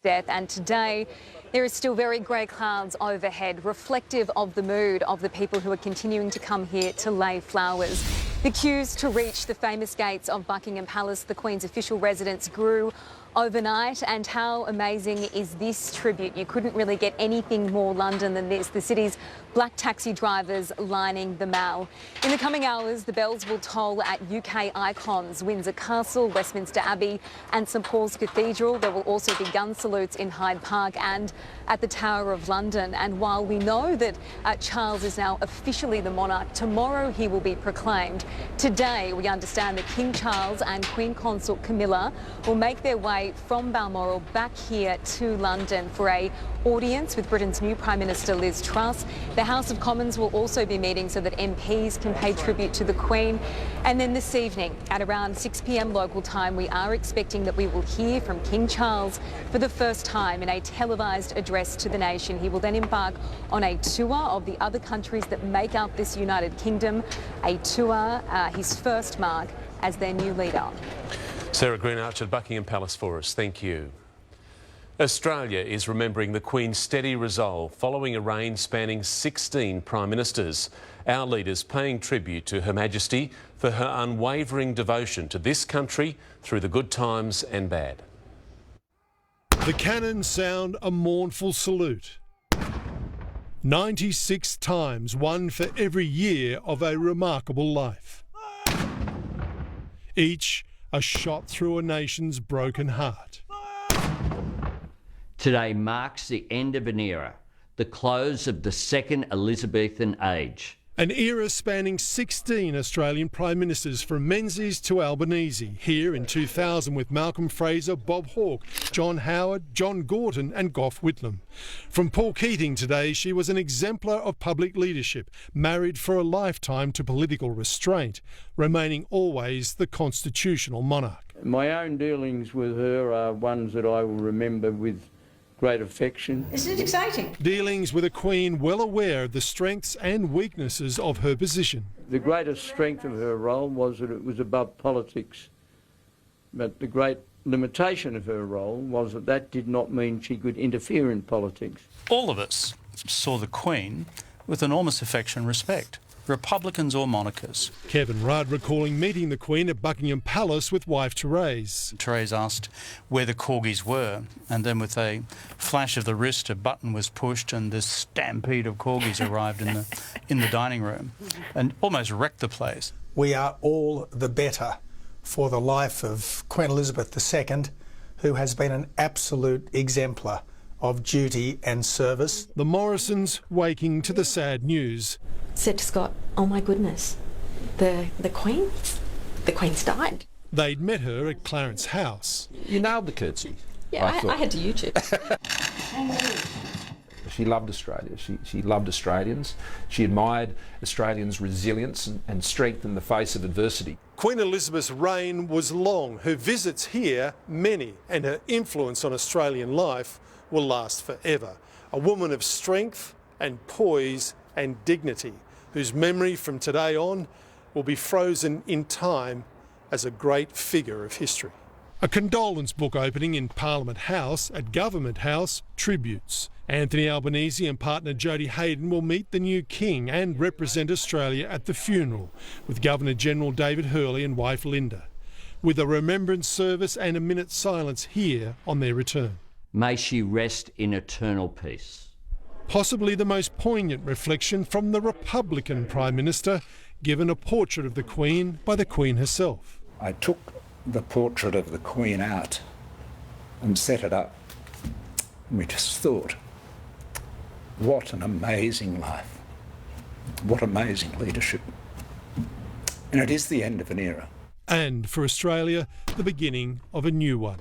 death, and today there is still very grey clouds overhead, reflective of the mood of the people who are continuing to come here to lay flowers. The queues to reach the famous gates of Buckingham Palace, the Queen's official residence, grew overnight. And how amazing is this tribute? You couldn't really get anything more London than this. The city's black taxi drivers lining the Mall. In the coming hours, the bells will toll at UK icons, Windsor Castle, Westminster Abbey and St Paul's Cathedral. There will also be gun salutes in Hyde Park and at the Tower of London. And while we know that Charles is now officially the monarch, tomorrow he will be proclaimed. Today, we understand that King Charles and Queen Consort Camilla will make their way from Balmoral back here to London for a audience with Britain's new Prime Minister Liz Truss. The House of Commons will also be meeting so that MPs can pay tribute to the Queen. And then this evening at around 6 p.m. local time, we are expecting that we will hear from King Charles for the first time in a televised address to the nation. He will then embark on a tour of the other countries that make up this United Kingdom, a tour, his first mark as their new leader. Sarah Greenarch at Buckingham Palace for us. Thank you. Australia is remembering the Queen's steady resolve following a reign spanning 16 Prime Ministers. Our leaders paying tribute to Her Majesty for her unwavering devotion to this country through the good times and bad. The cannons sound a mournful salute. 96 times, one for every year of a remarkable life. Each a shot through a nation's broken heart. Today marks the end of an era, the close of the second Elizabethan age. An era spanning 16 Australian Prime Ministers from Menzies to Albanese, here in 2000 with Malcolm Fraser, Bob Hawke, John Howard, John Gorton and Gough Whitlam. From Paul Keating today, she was an exemplar of public leadership, married for a lifetime to political restraint, remaining always the constitutional monarch. My own dealings with her are ones that I will remember with great affection. Isn't it exciting? Dealings with a Queen well aware of the strengths and weaknesses of her position. The greatest strength of her role was that it was above politics, but the great limitation of her role was that that did not mean she could interfere in politics. All of us saw the Queen with enormous affection and respect, Republicans or monarchists. Kevin Rudd recalling meeting the Queen at Buckingham Palace with wife Therese. Therese asked where the corgis were, and then with a flash of the wrist a button was pushed and this stampede of corgis arrived in the dining room and almost wrecked the place. We are all the better for the life of Queen Elizabeth II, who has been an absolute exemplar of duty and service. The Morrisons waking to the sad news. Said to Scott, oh my goodness, the Queen's died. They'd met her at Clarence House. You nailed the curtsy. Yeah, I had to YouTube. She loved Australia. She loved Australians. She admired Australians' resilience and strength in the face of adversity. Queen Elizabeth's reign was long, her visits here many, and her influence on Australian life will last forever. A woman of strength and poise and dignity, whose memory from today on will be frozen in time as a great figure of history. A condolence book opening in Parliament House at Government House, tributes. Anthony Albanese and partner Jodie Hayden will meet the new King and represent Australia at the funeral, with Governor-General David Hurley and wife Linda, with a remembrance service and a minute's silence here on their return. May she rest in eternal peace. Possibly the most poignant reflection from the Republican Prime Minister, given a portrait of the Queen by the Queen herself. I took the portrait of the Queen out and set it up. And we just thought, what an amazing life. What amazing leadership. And it is the end of an era. And for Australia, the beginning of a new one.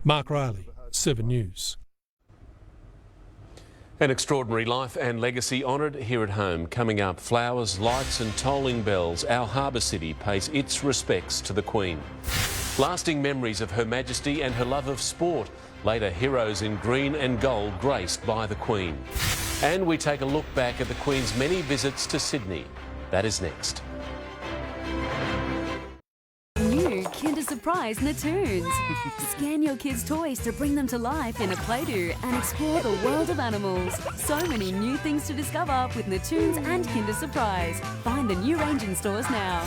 Mark Riley, 7 News. An extraordinary life and legacy honoured here at home. Coming up, flowers, lights and tolling bells. Our harbour city pays its respects to the Queen. Lasting memories of Her Majesty and her love of sport. Later, heroes in green and gold graced by the Queen. And we take a look back at the Queen's many visits to Sydney. That is next. New Kinder Surprise Natoons. Scan your kids' toys to bring them to life in a Play-Doh and explore the world of animals. So many new things to discover with Natoons and Kinder Surprise. Find the new range in stores now.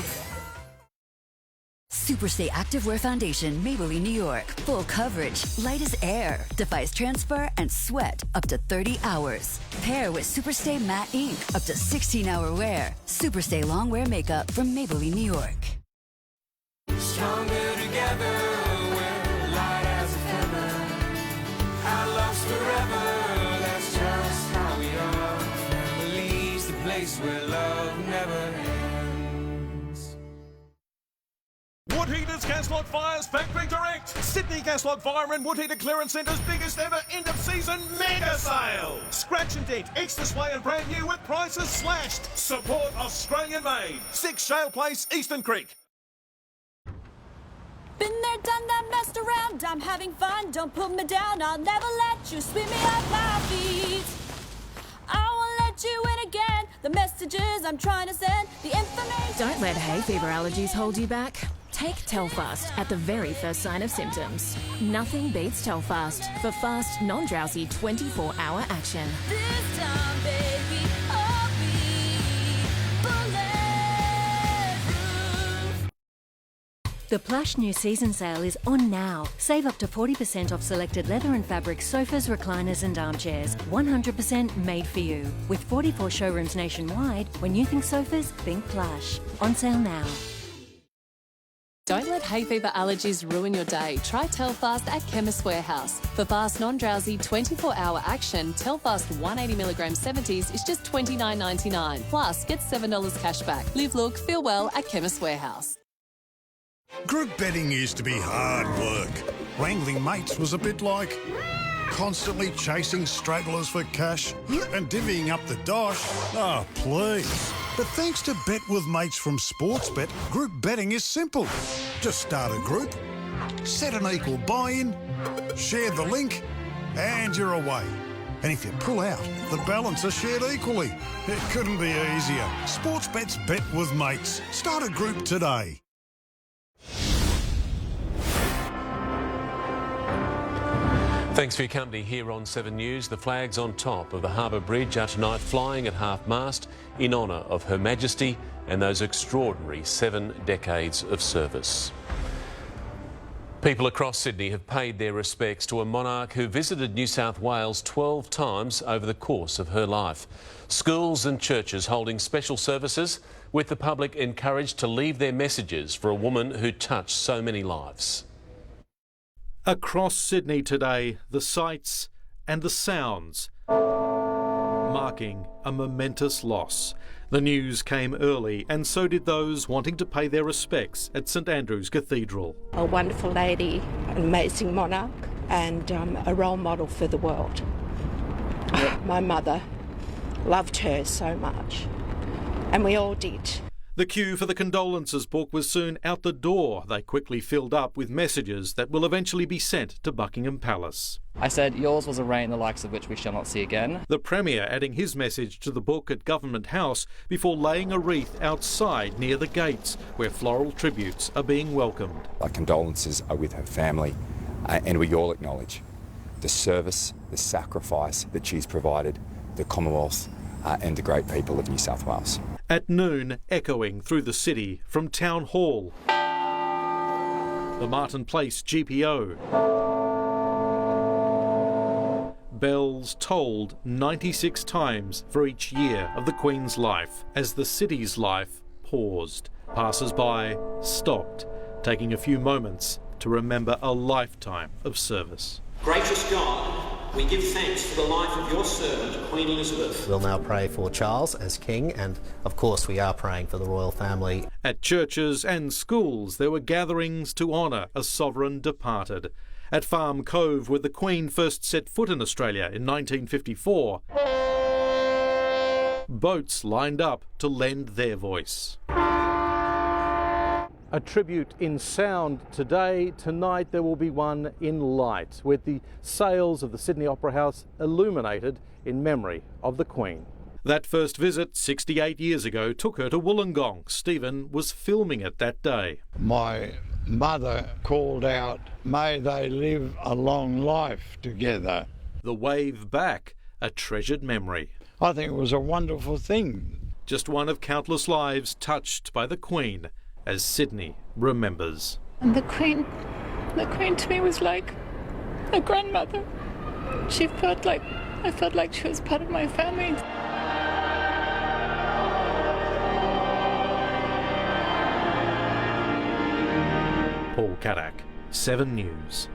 Superstay Activewear Foundation, Maybelline, New York. Full coverage, light as air, defies transfer and sweat up to 30 hours. Pair with Superstay Matte Ink, up to 16-hour wear. Superstay Long Wear Makeup from Maybelline, New York. Stronger together, we're light as a feather. Our love's forever, that's just how we are. Family's the place where love never ends. Wood Heaters Gaslog Fires Factory Direct. Sydney Gaslog Fire and Wood Heater Clearance Centre's biggest ever end-of-season mega sale. Scratch and dent, extra sway and brand new with prices slashed. Support Australian made. 6 Shale Place, Eastern Creek. Been there, done that, messed around, I'm having fun, don't put me down, I'll never let you sweep me off my feet. I won't let you in again, the messages I'm trying to send, the information... Don't let hay fever allergies hold you back. Take Telfast at the very first sign of symptoms. Nothing beats Telfast for fast, non-drowsy 24-hour action. This time, baby, I'll be bulletproof. The Plush New Season Sale is on now. Save up to 40% off selected leather and fabric sofas, recliners and armchairs. 100% made for you. With 44 showrooms nationwide, when you think sofas, think Plush. On sale now. Don't let hay fever allergies ruin your day. Try Telfast at Chemist Warehouse. For fast, non-drowsy, 24-hour action, Telfast 180mg 70s is just $29.99. Plus, get $7 cash back. Live, look, feel well at Chemist Warehouse. Group betting used to be hard work. Wrangling mates was a bit like constantly chasing stragglers for cash and divvying up the dosh. Oh, please. But thanks to Bet with Mates from Sportsbet, group betting is simple. Just start a group, set an equal buy-in, share the link, and you're away. And if you pull out, the balance are shared equally. It couldn't be easier. Sportsbet's Bet with Mates. Start a group today. Thanks for your company here on 7 News. The flags on top of the Harbour Bridge are tonight flying at half-mast in honour of Her Majesty and those extraordinary 7 decades of service. People across Sydney have paid their respects to a monarch who visited New South Wales 12 times over the course of her life. Schools and churches holding special services, with the public encouraged to leave their messages for a woman who touched so many lives. Across Sydney today, the sights and the sounds marking a momentous loss. The news came early, and so did those wanting to pay their respects at St Andrew's Cathedral. A wonderful lady, an amazing monarch, and a role model for the world. My mother loved her so much, and we all did. The queue for the condolences book was soon out the door. They quickly filled up with messages that will eventually be sent to Buckingham Palace. I said, yours was a reign the likes of which we shall not see again. The Premier adding his message to the book at Government House before laying a wreath outside near the gates where floral tributes are being welcomed. Our condolences are with her family, and we all acknowledge the service, the sacrifice that she's provided the Commonwealth and the great people of New South Wales. At noon, echoing through the city from Town Hall, the Martin Place GPO. Bells tolled 96 times for each year of the Queen's life as the city's life paused. Passers-by stopped, taking a few moments to remember a lifetime of service. Gracious God, we give thanks for the life of your servant, Queen Elizabeth. We'll now pray for Charles as King, and of course we are praying for the royal family. At churches and schools there were gatherings to honour a sovereign departed. At Farm Cove, where the Queen first set foot in Australia in 1954, boats lined up to lend their voice. A tribute in sound today. Tonight there will be one in light, with the sails of the Sydney Opera House illuminated in memory of the Queen. That first visit 68 years ago took her to Wollongong. Stephen was filming it that day. My mother called out, "May they live a long life together." The wave back, a treasured memory. I think it was a wonderful thing. Just one of countless lives touched by the Queen, as Sydney remembers. And the Queen to me was like a grandmother. I felt like she was part of my family. Paul Kadak, 7 News.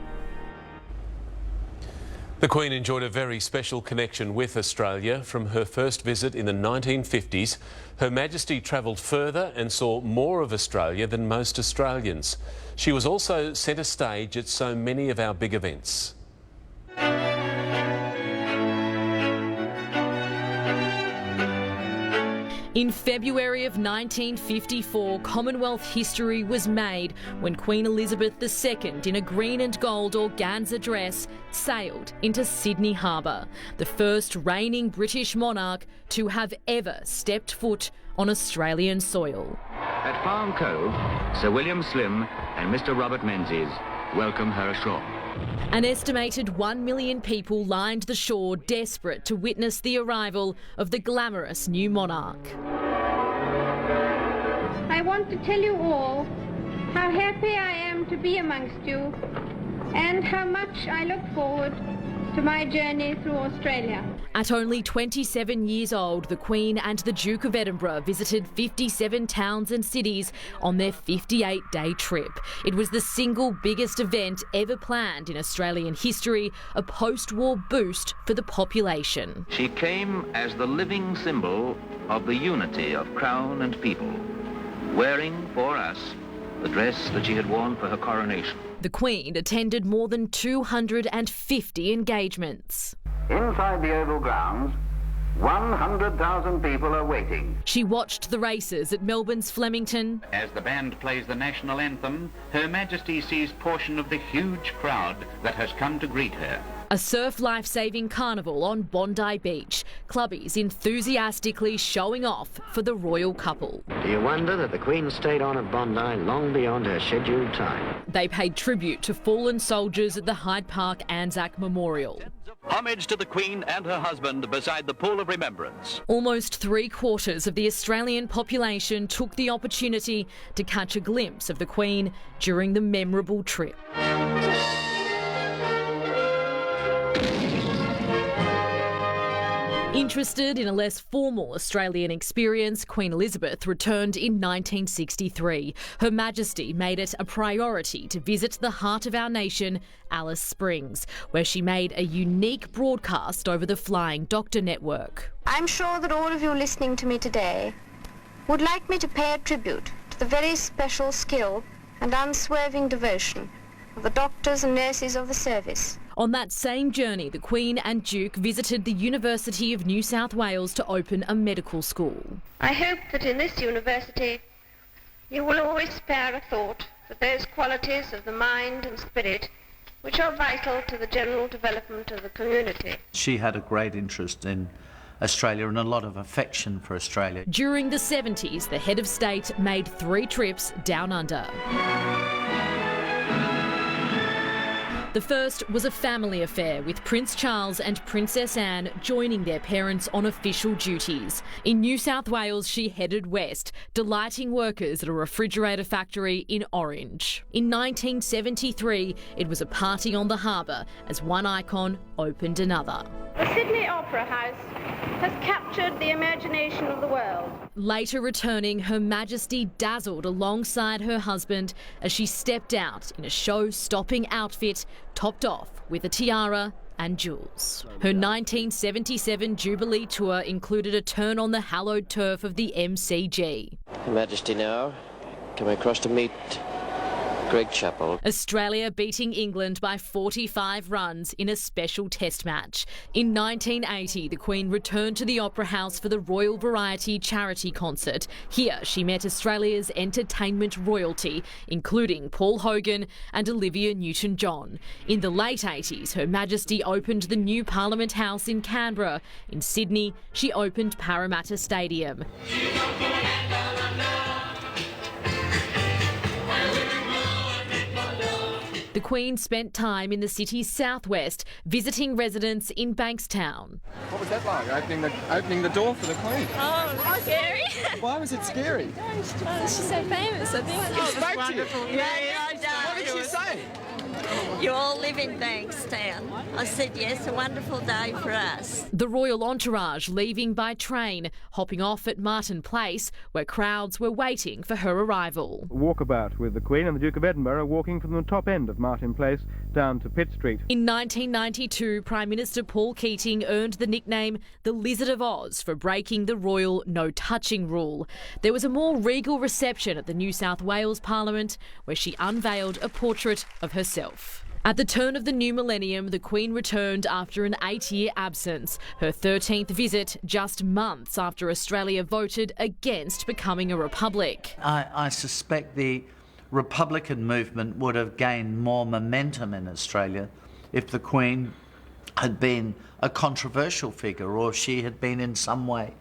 The Queen enjoyed a very special connection with Australia. From her first visit in the 1950s, Her Majesty travelled further and saw more of Australia than most Australians. She was also centre stage at so many of our big events. In February of 1954, Commonwealth history was made when Queen Elizabeth II, in a green and gold organza dress, sailed into Sydney Harbour, the first reigning British monarch to have ever stepped foot on Australian soil. At Farm Cove, Sir William Slim and Mr. Robert Menzies welcome her ashore. An estimated 1 million people lined the shore, desperate to witness the arrival of the glamorous new monarch. I want to tell you all how happy I am to be amongst you and how much I look forward to my journey through Australia. At only 27 years old, the Queen and the Duke of Edinburgh visited 57 towns and cities on their 58-day trip. It was the single biggest event ever planned in Australian history, a post-war boost for the population. She came as the living symbol of the unity of Crown and people, wearing for us the dress that she had worn for her coronation. The Queen attended more than 250 engagements. Inside the Oval Grounds, 100,000 people are waiting. She watched the races at Melbourne's Flemington. As the band plays the national anthem, Her Majesty sees portion of the huge crowd that has come to greet her. A surf life-saving carnival on Bondi Beach. Clubbies enthusiastically showing off for the royal couple. Do you wonder that the Queen stayed on at Bondi long beyond her scheduled time? They paid tribute to fallen soldiers at the Hyde Park Anzac Memorial. Homage to the Queen and her husband beside the Pool of Remembrance. Almost 3/4 of the Australian population took the opportunity to catch a glimpse of the Queen during the memorable trip. Interested in a less formal Australian experience, Queen Elizabeth returned in 1963. Her Majesty made it a priority to visit the heart of our nation, Alice Springs, where she made a unique broadcast over the Flying Doctor Network. I'm sure that all of you listening to me today would like me to pay a tribute to the very special skill and unswerving devotion of the doctors and nurses of the service. On that same journey, the Queen and Duke visited the University of New South Wales to open a medical school. I hope that in this university you will always spare a thought for those qualities of the mind and spirit which are vital to the general development of the community. She had a great interest in Australia and a lot of affection for Australia. During the 70s, the head of state made 3 trips down under. The first was a family affair, with Prince Charles and Princess Anne joining their parents on official duties. In New South Wales, she headed west, delighting workers at a refrigerator factory in Orange. In 1973, it was a party on the harbour as one icon opened another. The Sydney Opera House has captured the imagination of the world. Later returning, Her Majesty dazzled alongside her husband as she stepped out in a show-stopping outfit, topped off with a tiara and jewels. Her 1977 Jubilee tour included a turn on the hallowed turf of the MCG. Her Majesty now coming across to meet Greg Chappell. Australia beating England by 45 runs in a special test match. In 1980, the Queen returned to the Opera House for the Royal Variety charity concert. Here, she met Australia's entertainment royalty, including Paul Hogan and Olivia Newton-John. In the late 80s, Her Majesty opened the new Parliament House in Canberra. In Sydney, she opened Parramatta Stadium. Queen spent time in the city's southwest, visiting residents in Bankstown. What was that like, opening the door for the Queen? Oh, scary. Why was it scary? She's so famous, I think. She spoke to you? Yeah, I know. What did she say? You all live in Bankstown. I said, yes, a wonderful day for us. The royal entourage leaving by train, hopping off at Martin Place, where crowds were waiting for her arrival. Walkabout with the Queen and the Duke of Edinburgh walking from the top end of Martin Place down to Pitt Street. In 1992, Prime Minister Paul Keating earned the nickname the Lizard of Oz for breaking the royal no-touching rule. There was a more regal reception at the New South Wales Parliament, where she unveiled a portrait of herself. At the turn of the new millennium, the Queen returned after an 8-year absence, her 13th visit just months after Australia voted against becoming a republic. I suspect the Republican movement would have gained more momentum in Australia if the Queen had been a controversial figure or she had been in some way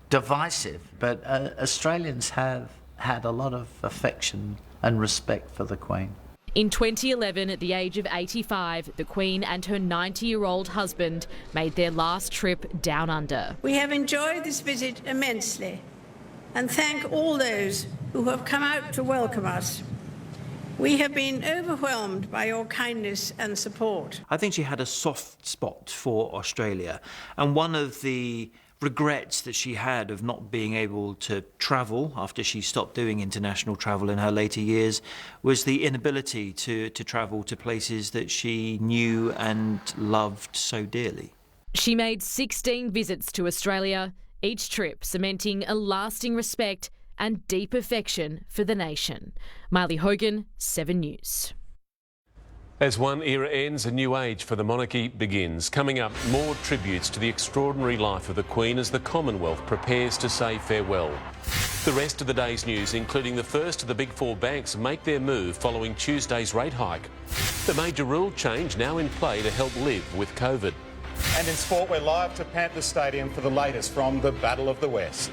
divisive. But Australians have had a lot of affection and respect for the Queen. In 2011, at the age of 85, the Queen and her 90-year-old husband made their last trip down under. We have enjoyed this visit immensely and thank all those who have come out to welcome us. We have been overwhelmed by your kindness and support. I think she had a soft spot for Australia, and one of the regrets that she had of not being able to travel after she stopped doing international travel in her later years was the inability to travel to places that she knew and loved so dearly. She made 16 visits to Australia, each trip cementing a lasting respect and deep affection for the nation. Miley Hogan, 7 News. As one era ends, a new age for the monarchy begins. Coming up, more tributes to the extraordinary life of the Queen as the Commonwealth prepares to say farewell. The rest of the day's news, including the first of the big four banks, make their move following Tuesday's rate hike. The major rule change now in play to help live with COVID. And in sport, we're live to Panthers Stadium for the latest from the Battle of the West.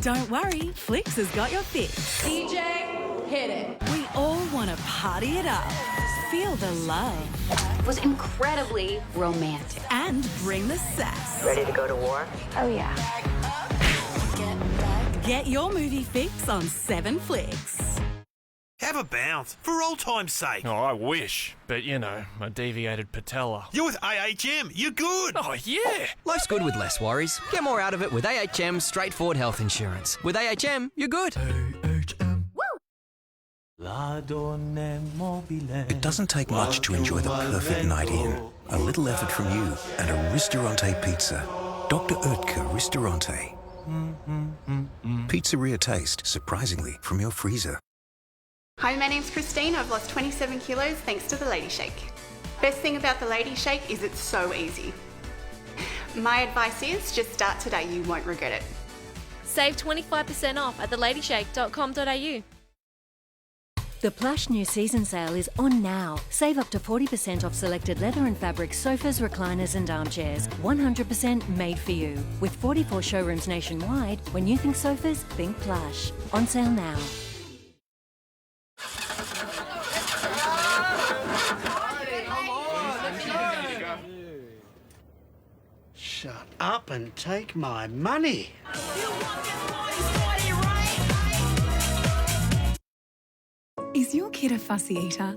Don't worry, Flicks has got your fix. DJ, hit it. We all want to party it up, feel the love. It was incredibly romantic. And bring the sass. Ready to go to war? Oh, yeah. Get your movie fix on 7 Flicks. Have a bounce, for old time's sake. Oh, I wish. But, you know, I deviated patella. You're with AHM. You're good. Oh, yeah. Life's good with less worries. Get more out of it with AHM straightforward health insurance. With AHM, you're good. AHM. Woo! It doesn't take much to enjoy the perfect night in. A little effort from you and a Ristorante pizza. Dr. Oetker Ristorante. Pizzeria taste, surprisingly, from your freezer. Hi, my name's Christine. I've lost 27 kilos thanks to the Lady Shake. Best thing about the Lady Shake is it's so easy. My advice is just start today, you won't regret it. Save 25% off at theladyshack.com.au. The Plush New Season Sale is on now. Save up to 40% off selected leather and fabric sofas, recliners and armchairs. 100% made for you. With 44 showrooms nationwide, when you think sofas, think Plush. On sale now. Shut up and take my money. Is your kid a fussy eater?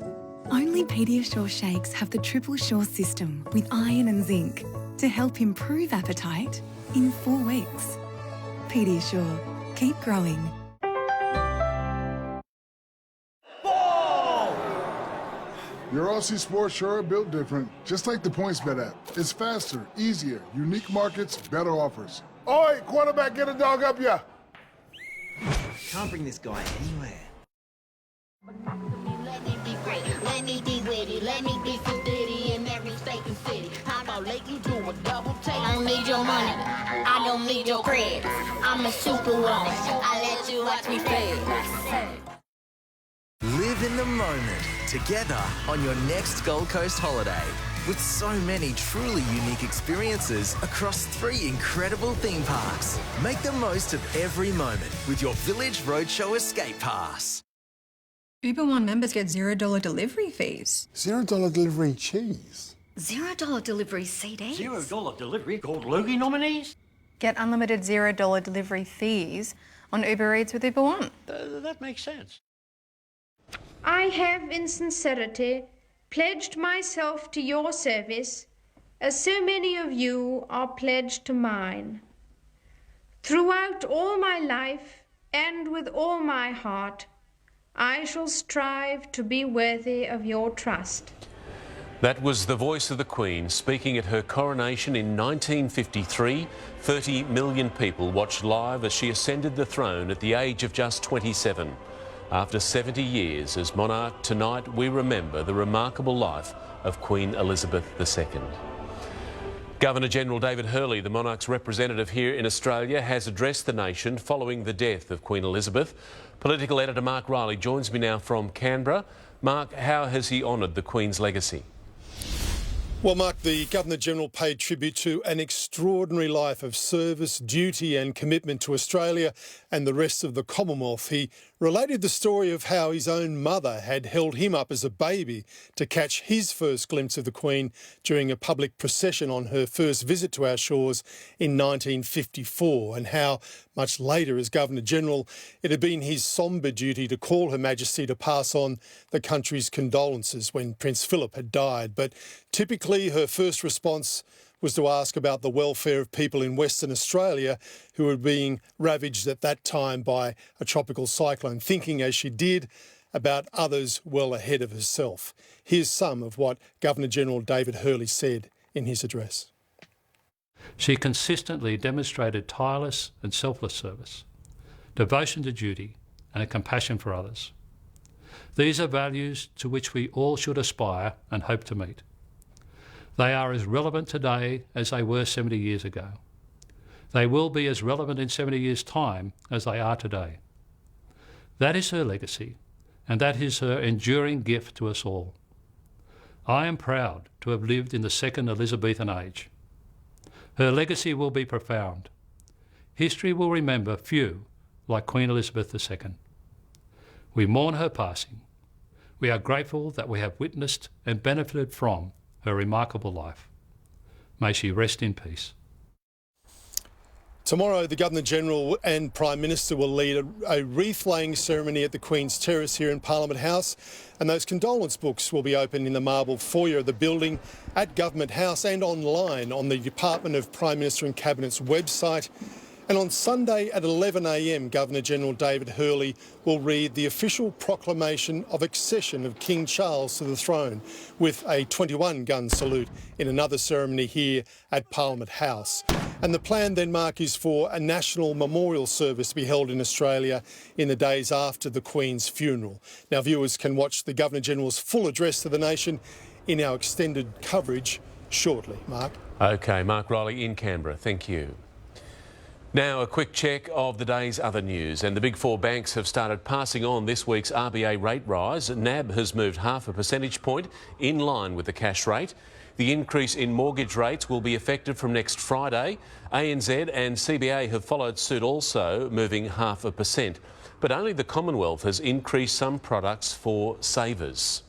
Only Pediasure shakes have the Triple Sure system with iron and zinc to help improve appetite in 4 weeks. Pediasure. Keep growing. Your Aussie sports sure are built different, just like the PointsBet app. It's faster, easier, unique markets, better offers. Oi, quarterback, get a dog up ya! Can't bring this guy anywhere. Let me be witty, let me be so ditty in every state and city. How about let you do a double take? I don't need your money, I don't need your credit. I'm a superwoman, I let you watch me fade. Live in the moment, together on your next Gold Coast holiday. With so many truly unique experiences across 3 incredible theme parks. Make the most of every moment with your Village Roadshow Escape Pass. Uber One members get $0 delivery fees. $0 delivery cheese. $0 delivery CDs. $0 delivery gold loogie nominees. Get unlimited $0 delivery fees on Uber Eats with Uber One. That makes sense. I have in sincerity pledged myself to your service as so many of you are pledged to mine. Throughout all my life and with all my heart, I shall strive to be worthy of your trust. That was the voice of the Queen speaking at her coronation in 1953. 30 million people watched live as she ascended the throne at the age of just 27. After 70 years as monarch, tonight we remember the remarkable life of Queen Elizabeth II. Governor-General David Hurley, the monarch's representative here in Australia, has addressed the nation following the death of Queen Elizabeth. Political editor Mark Riley joins me now from Canberra. Mark, how has he honoured the Queen's legacy? Well, Mark, the Governor-General paid tribute to an extraordinary life of service, duty and commitment to Australia and the rest of the Commonwealth. He related the story of how his own mother had held him up as a baby to catch his first glimpse of the Queen during a public procession on her first visit to our shores in 1954, and how much later as Governor-General it had been his sombre duty to call Her Majesty to pass on the country's condolences when Prince Philip had died. But typically her first response was to ask about the welfare of people in Western Australia who were being ravaged at that time by a tropical cyclone, thinking as she did about others well ahead of herself. Here's some of what Governor-General David Hurley said in his address. She consistently demonstrated tireless and selfless service, devotion to duty and a compassion for others. These are values to which we all should aspire and hope to meet. They are as relevant today as they were 70 years ago. They will be as relevant in 70 years' time as they are today. That is her legacy, and that is her enduring gift to us all. I am proud to have lived in the second Elizabethan age. Her legacy will be profound. History will remember few like Queen Elizabeth II. We mourn her passing. We are grateful that we have witnessed and benefited from her remarkable life. May she rest in peace. Tomorrow, the Governor-General and Prime Minister will lead a wreath-laying ceremony at the Queen's Terrace here in Parliament House, and those condolence books will be open in the marble foyer of the building, at Government House and online on the Department of Prime Minister and Cabinet's website. And on Sunday at 11 a.m, Governor-General David Hurley will read the official proclamation of accession of King Charles to the throne with a 21-gun salute in another ceremony here at Parliament House. And the plan then, Mark, is for a national memorial service to be held in Australia in the days after the Queen's funeral. Now, viewers can watch the Governor-General's full address to the nation in our extended coverage shortly. Mark. OK, Mark Riley in Canberra. Thank you. Now, a quick check of the day's other news, and the big four banks have started passing on this week's RBA rate rise. NAB has moved 0.5 percentage point in line with the cash rate. The increase in mortgage rates will be effective from next Friday. ANZ and CBA have followed suit also, moving 0.5%. But only the Commonwealth has increased some products for savers.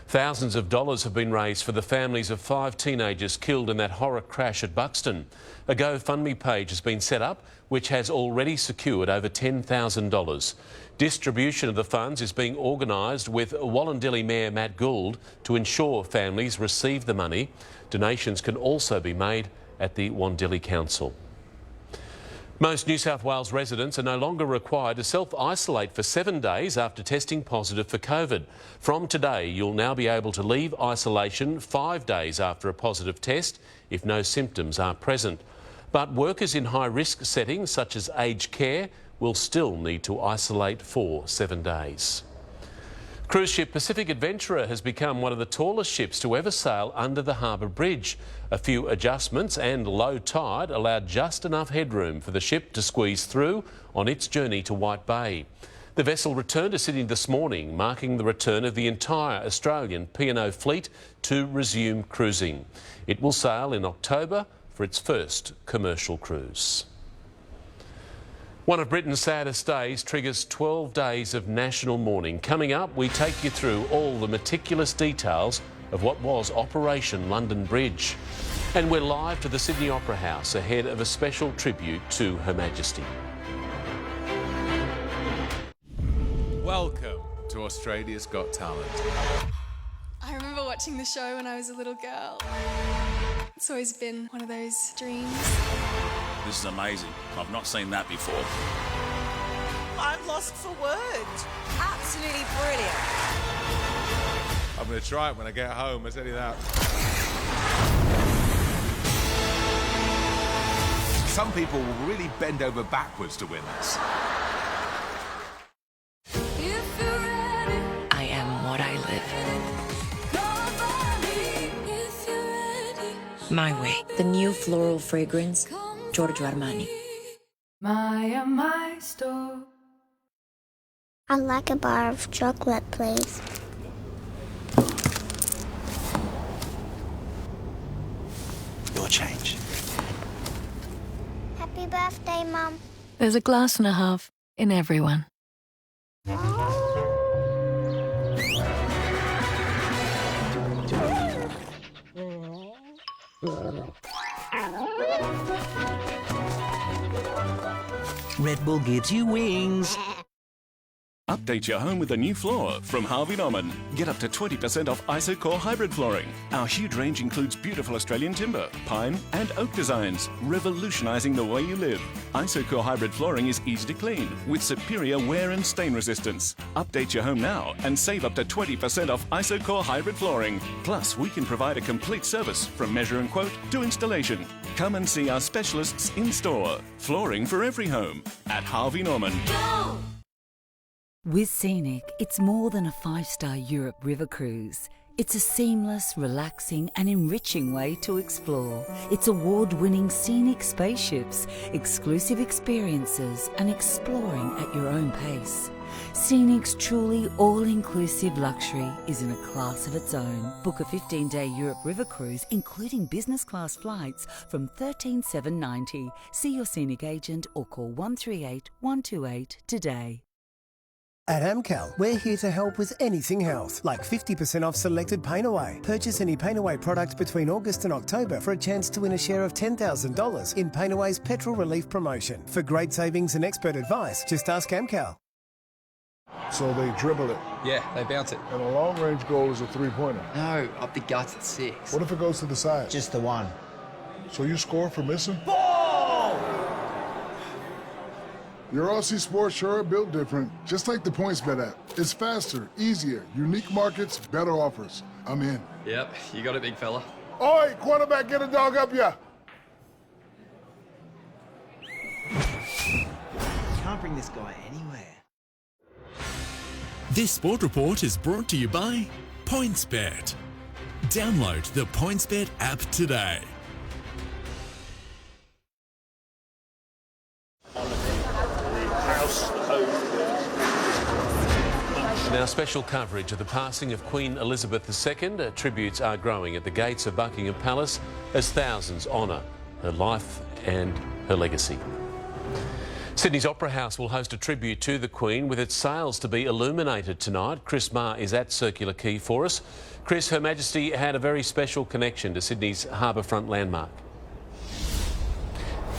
Thousands of dollars have been raised for the families of 5 teenagers killed in that horror crash at Buxton. A GoFundMe page has been set up, which has already secured over $10,000. Distribution of the funds is being organised with Wallandilly Mayor Matt Gould to ensure families receive the money. Donations can also be made at the Wandilly Council. Most New South Wales residents are no longer required to self-isolate for 7 days after testing positive for COVID. From today, you'll now be able to leave isolation 5 days after a positive test if no symptoms are present. But workers in high-risk settings, such as aged care, will still need to isolate for 7 days. Cruise ship Pacific Adventurer has become one of the tallest ships to ever sail under the harbour bridge. A few adjustments and low tide allowed just enough headroom for the ship to squeeze through on its journey to White Bay. The vessel returned to Sydney this morning, marking the return of the entire Australian P&O fleet to resume cruising. It will sail in October for its first commercial cruise. One of Britain's saddest days triggers 12 days of national mourning. Coming up, we take you through all the meticulous details of what was Operation London Bridge. And we're live to the Sydney Opera House ahead of a special tribute to Her Majesty. Welcome to Australia's Got Talent. I remember watching the show when I was a little girl. It's always been one of those dreams. This is amazing. I've not seen that before. I'm lost for words. Absolutely brilliant. I'm going to try it when I get home, I tell you that. Some people will really bend over backwards to win this. I am what I live. My way. The new floral fragrance, Giorgio Armani. My store. I'd like a bar of chocolate, please. Your change. Happy birthday, Mum. There's a glass and a half in everyone. Red Bull gives you wings. Update your home with a new floor from Harvey Norman. Get up to 20% off Isocore hybrid flooring. Our huge range includes beautiful Australian timber, pine and oak designs, revolutionising the way you live. Isocore hybrid flooring is easy to clean with superior wear and stain resistance. Update your home now and save up to 20% off Isocore hybrid flooring. Plus, we can provide a complete service from measure and quote to installation. Come and see our specialists in store. Flooring for every home at Harvey Norman. Go! With Scenic, it's more than a 5-star Europe river cruise. It's a seamless, relaxing and enriching way to explore. It's award-winning scenic spaceships, exclusive experiences and exploring at your own pace. Scenic's truly all-inclusive luxury is in a class of its own. Book a 15-day Europe river cruise, including business class flights, from $13,790. See your Scenic agent or call 138 128 today. At Amcal, we're here to help with anything health, like 50% off selected Pain Away. Purchase any Pain Away product between August and October for a chance to win a share of $10,000 in Pain Away's petrol relief promotion. For great savings and expert advice, just ask Amcal. So they dribble it. Yeah, they bounce it. And a long-range goal is a three-pointer. No, up the guts at 6. What if it goes to the side? Just the one. So you score for missing? Ball! Your Aussie sports sure are built different, just like the PointsBet app. It's faster, easier, unique markets, better offers. I'm in. Yep, you got it, big fella. Oi, quarterback, get a dog up ya! Can't bring this guy anywhere. This sport report is brought to you by PointsBet. Download the PointsBet app today. Now, special coverage of the passing of Queen Elizabeth II. Tributes are growing at the gates of Buckingham Palace as thousands honour her life and her legacy. Sydney's Opera House will host a tribute to the Queen with its sails to be illuminated tonight. Chris Marr is at Circular Quay for us. Chris, Her Majesty had a very special connection to Sydney's harbourfront landmark.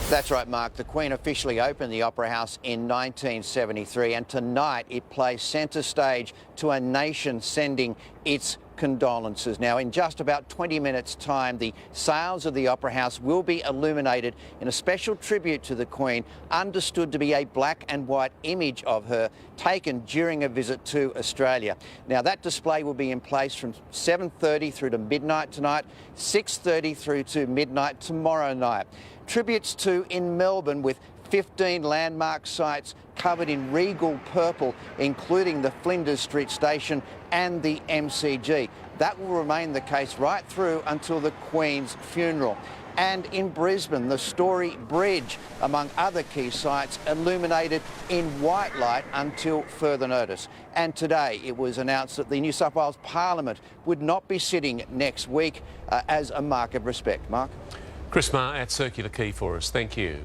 That's right, Mark. The Queen officially opened the Opera House in 1973, and tonight it plays centre stage to a nation sending its condolences. Now, in just about 20 minutes' time, the sails of the Opera House will be illuminated in a special tribute to the Queen, understood to be a black and white image of her taken during a visit to Australia. Now, that display will be in place from 7:30 through to midnight tonight, 6:30 through to midnight tomorrow night. Tributes to in Melbourne with 15 landmark sites covered in regal purple, including the Flinders Street Station and the MCG. That will remain the case right through until the Queen's funeral. And in Brisbane, the Story Bridge, among other key sites, illuminated in white light until further notice. And today it was announced that the New South Wales Parliament would not be sitting next week as a mark of respect. Mark? Chris Marr at Circular Quay for us. Thank you.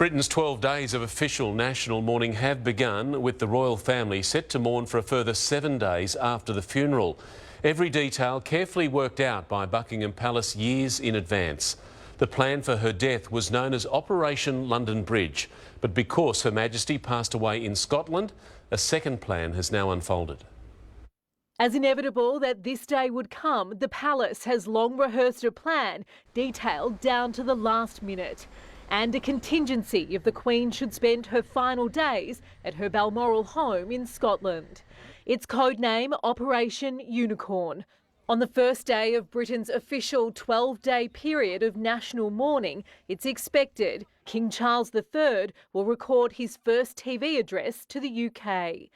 Britain's 12 days of official national mourning have begun, with the royal family set to mourn for a further 7 days after the funeral. Every detail carefully worked out by Buckingham Palace years in advance. The plan for her death was known as Operation London Bridge, but because Her Majesty passed away in Scotland, a second plan has now unfolded. As inevitable that this day would come, the palace has long rehearsed a plan detailed down to the last minute, and a contingency if the Queen should spend her final days at her Balmoral home in Scotland. Its codename Operation Unicorn. On the first day of Britain's official 12-day period of national mourning, it's expected King Charles III will record his first TV address to the UK.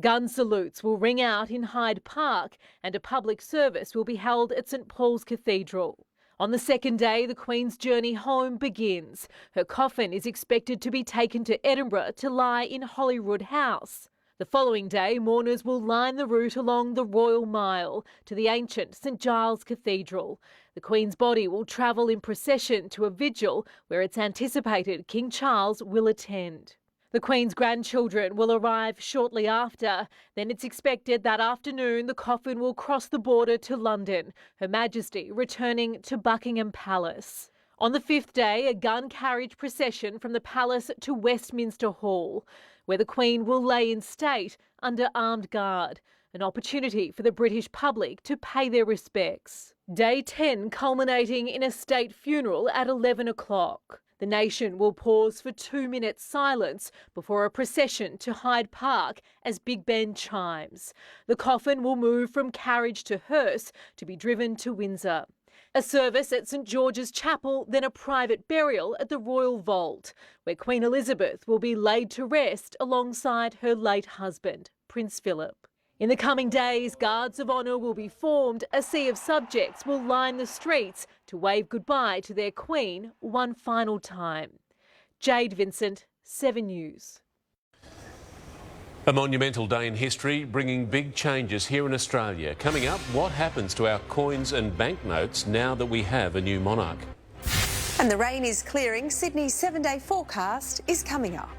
Gun salutes will ring out in Hyde Park and a public service will be held at St Paul's Cathedral. On the second day, the Queen's journey home begins. Her coffin is expected to be taken to Edinburgh to lie in Holyrood House. The following day, mourners will line the route along the Royal Mile to the ancient St Giles Cathedral. The Queen's body will travel in procession to a vigil where it's anticipated King Charles will attend. The Queen's grandchildren will arrive shortly after. Then it's expected that afternoon the coffin will cross the border to London, Her Majesty returning to Buckingham Palace. On the fifth day, a gun carriage procession from the palace to Westminster Hall, where the Queen will lay in state under armed guard, an opportunity for the British public to pay their respects. Day 10 culminating in a state funeral at 11 o'clock. The nation will pause for 2 minutes silence before a procession to Hyde Park as Big Ben chimes. The coffin will move from carriage to hearse to be driven to Windsor. A service at St George's Chapel, then a private burial at the Royal Vault, where Queen Elizabeth will be laid to rest alongside her late husband, Prince Philip. In the coming days, guards of honour will be formed. A sea of subjects will line the streets to wave goodbye to their Queen one final time. Jade Vincent, 7 News. A monumental day in history, bringing big changes here in Australia. Coming up, what happens to our coins and banknotes now that we have a new monarch? And the rain is clearing. Sydney's 7-day forecast is coming up.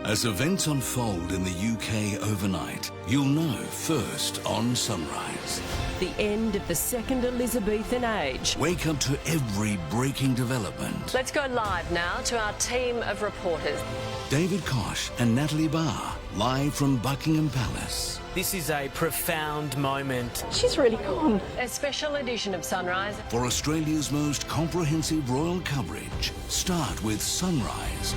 As events unfold in the UK overnight, you'll know first on Sunrise. The end of the second Elizabethan age. Wake up to every breaking development. Let's go live now to our team of reporters. David Kosh and Natalie Barr, live from Buckingham Palace. This is a profound moment. She's really gone. A special edition of Sunrise. For Australia's most comprehensive royal coverage, start with Sunrise.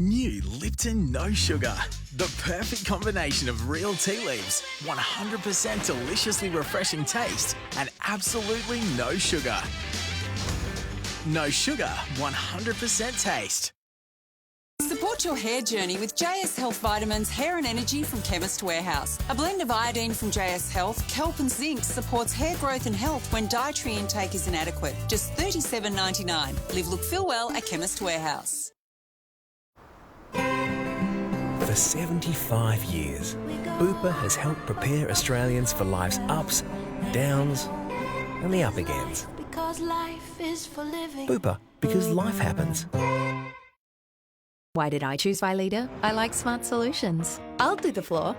New Lipton No Sugar. The perfect combination of real tea leaves, 100% deliciously refreshing taste, and absolutely no sugar. No sugar, 100% taste. Support your hair journey with JS Health Vitamins Hair and Energy from Chemist Warehouse. A blend of iodine from JS Health, kelp and zinc supports hair growth and health when dietary intake is inadequate. Just $37.99. Live, look, feel well at Chemist Warehouse. For 75 years, Bupa has helped prepare Australians for life's ups, downs and the up agains. Because life is for living. Bupa, because life happens. Why did I choose Vileda? I like smart solutions. I'll do the floor.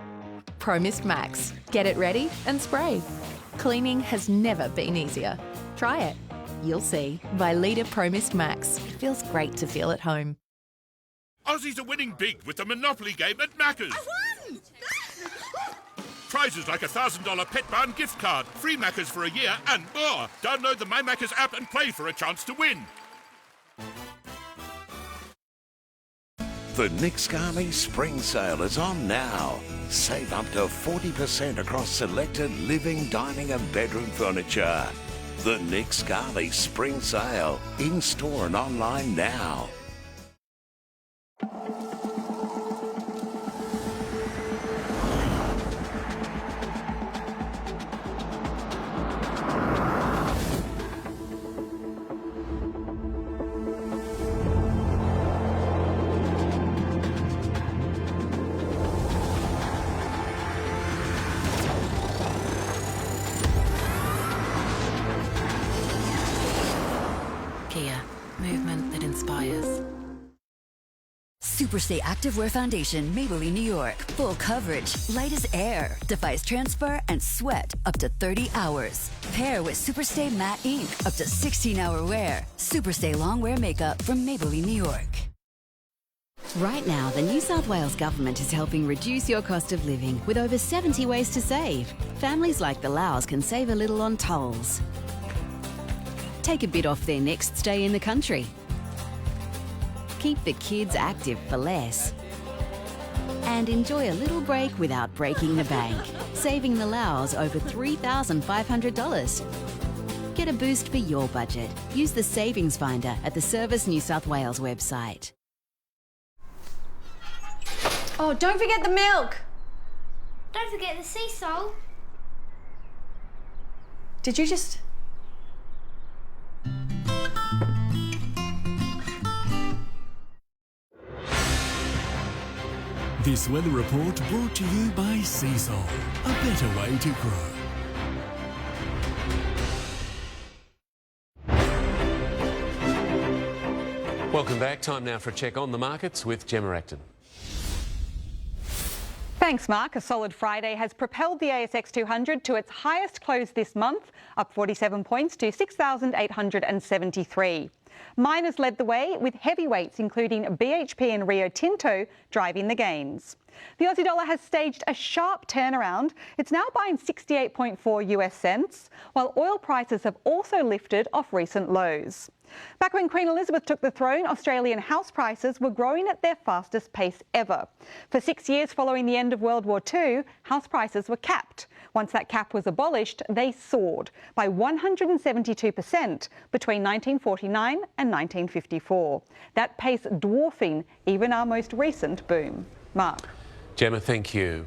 Pro Mist Max. Get it ready and spray. Cleaning has never been easier. Try it. You'll see. Vileda Pro Mist Max. It feels great to feel at home. Aussies are winning big with the Monopoly game at Macca's. I won! Prizes like a $1,000 Pet Barn gift card, free Macca's for a year, and more. Download the My Macca's app and play for a chance to win. The Nick Scali Spring Sale is on now. Save up to 40% across selected living, dining and bedroom furniture. The Nick Scali Spring Sale, in-store and online now. inspires. Superstay Activewear Foundation, Maybelline, New York. Full coverage, light as air, defies transfer and sweat up to 30 hours. Pair with Superstay Matte Ink, up to 16-hour wear. Superstay Long Wear Makeup from Maybelline, New York. Right now, the New South Wales Government is helping reduce your cost of living with over 70 ways to save. Families like the Laos can save a little on tolls. Take a bit off their next stay in the country. Keep the kids active for less. And enjoy a little break without breaking the bank, saving the Laos over $3,500. Get a boost for your budget. Use the Savings Finder at the Service New South Wales website. Oh, don't forget the milk! Don't forget the sea salt. Did you just... This weather report brought to you by Seasol, a better way to grow. Welcome back. Time now for a check on the markets with Gemma Acton. Thanks, Mark. A solid Friday has propelled the ASX 200 to its highest close this month, up 47 points to 6,873. Miners led the way, with heavyweights including BHP and Rio Tinto driving the gains. The Aussie dollar has staged a sharp turnaround. It's now buying 68.4 US cents, while oil prices have also lifted off recent lows. Back when Queen Elizabeth took the throne, Australian house prices were growing at their fastest pace ever. For 6 years following the end of World War II, house prices were capped. Once that cap was abolished, they soared by 172% between 1949 and 1954. That pace dwarfing even our most recent boom. Mark. Gemma, thank you.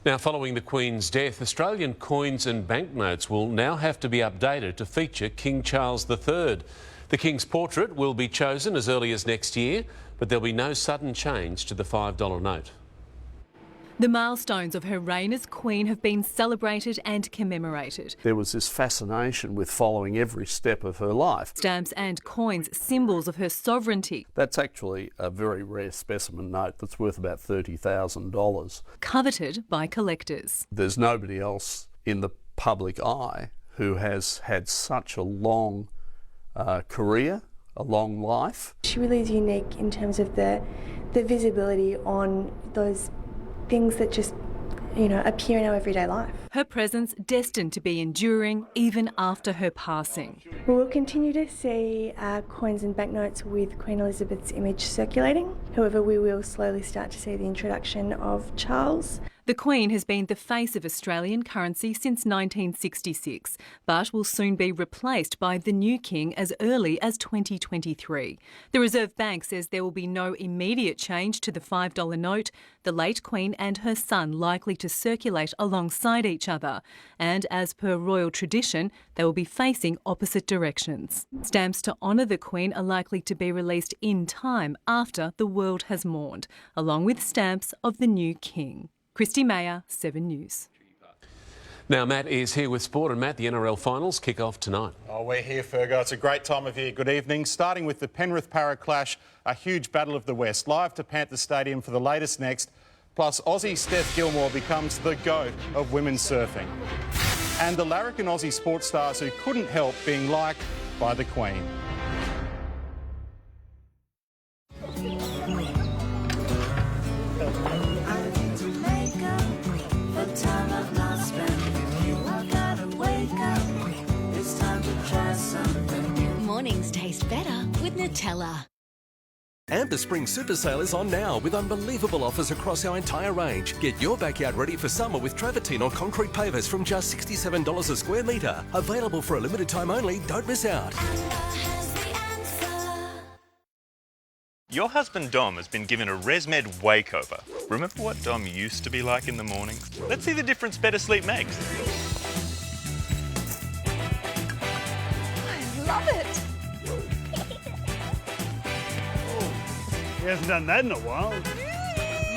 Now, following the Queen's death, Australian coins and banknotes will now have to be updated to feature King Charles III. The King's portrait will be chosen as early as next year, but there'll be no sudden change to the $5 note. The milestones of her reign as Queen have been celebrated and commemorated. There was this fascination with following every step of her life. Stamps and coins, symbols of her sovereignty. That's actually a very rare specimen note that's worth about $30,000. Coveted by collectors. There's nobody else in the public eye who has had such a long career, a long life. She really is unique in terms of the visibility on those things that just, appear in our everyday life. Her presence destined to be enduring even after her passing. We will continue to see coins and banknotes with Queen Elizabeth's image circulating. However, we will slowly start to see the introduction of Charles. The Queen has been the face of Australian currency since 1966, but will soon be replaced by the new King as early as 2023. The Reserve Bank says there will be no immediate change to the $5 note, the late Queen and her son likely to circulate alongside each other. And as per royal tradition, they will be facing opposite directions. Stamps to honour the Queen are likely to be released in time after the world has mourned, along with stamps of the new King. Christy Mayer, 7 News. Now, Matt is here with sport, and Matt, the NRL finals kick off tonight. Oh, we're here, Fergo. It's a great time of year. Good evening. Starting with the Penrith-Para clash, a huge battle of the West. Live to Panthers Stadium for the latest next. Plus, Aussie Steph Gilmore becomes the GOAT of women's surfing. And the larrikin Aussie sports stars who couldn't help being liked by the Queen. Mornings taste better with Nutella. Amber Spring Super Sale is on now with unbelievable offers across our entire range. Get your backyard ready for summer with travertine on concrete pavers from just $67 a square metre. Available for a limited time only. Don't miss out. Your husband Dom has been given a ResMed wakeover. Remember what Dom used to be like in the mornings? Let's see the difference better sleep makes. I love it. He hasn't done that in a while.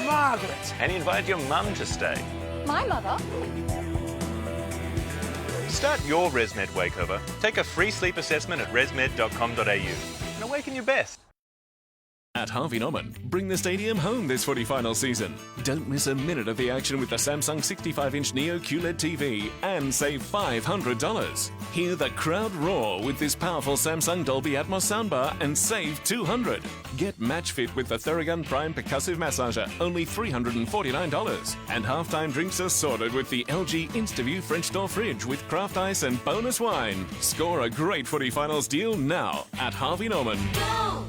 Margaret! And he invited your mum to stay. My mother? Start your ResMed wakeover. Take a free sleep assessment at resmed.com.au. and awaken your best. At Harvey Norman, bring the stadium home this footy final season. Don't miss a minute of the action with the Samsung 65-inch Neo QLED TV and save $500. Hear the crowd roar with this powerful Samsung Dolby Atmos soundbar and save $200. Get match fit with the Theragun Prime Percussive Massager, only $349. And halftime drinks are sorted with the LG InstaView French door fridge with craft ice and bonus wine. Score a great footy finals deal now at Harvey Norman. Go!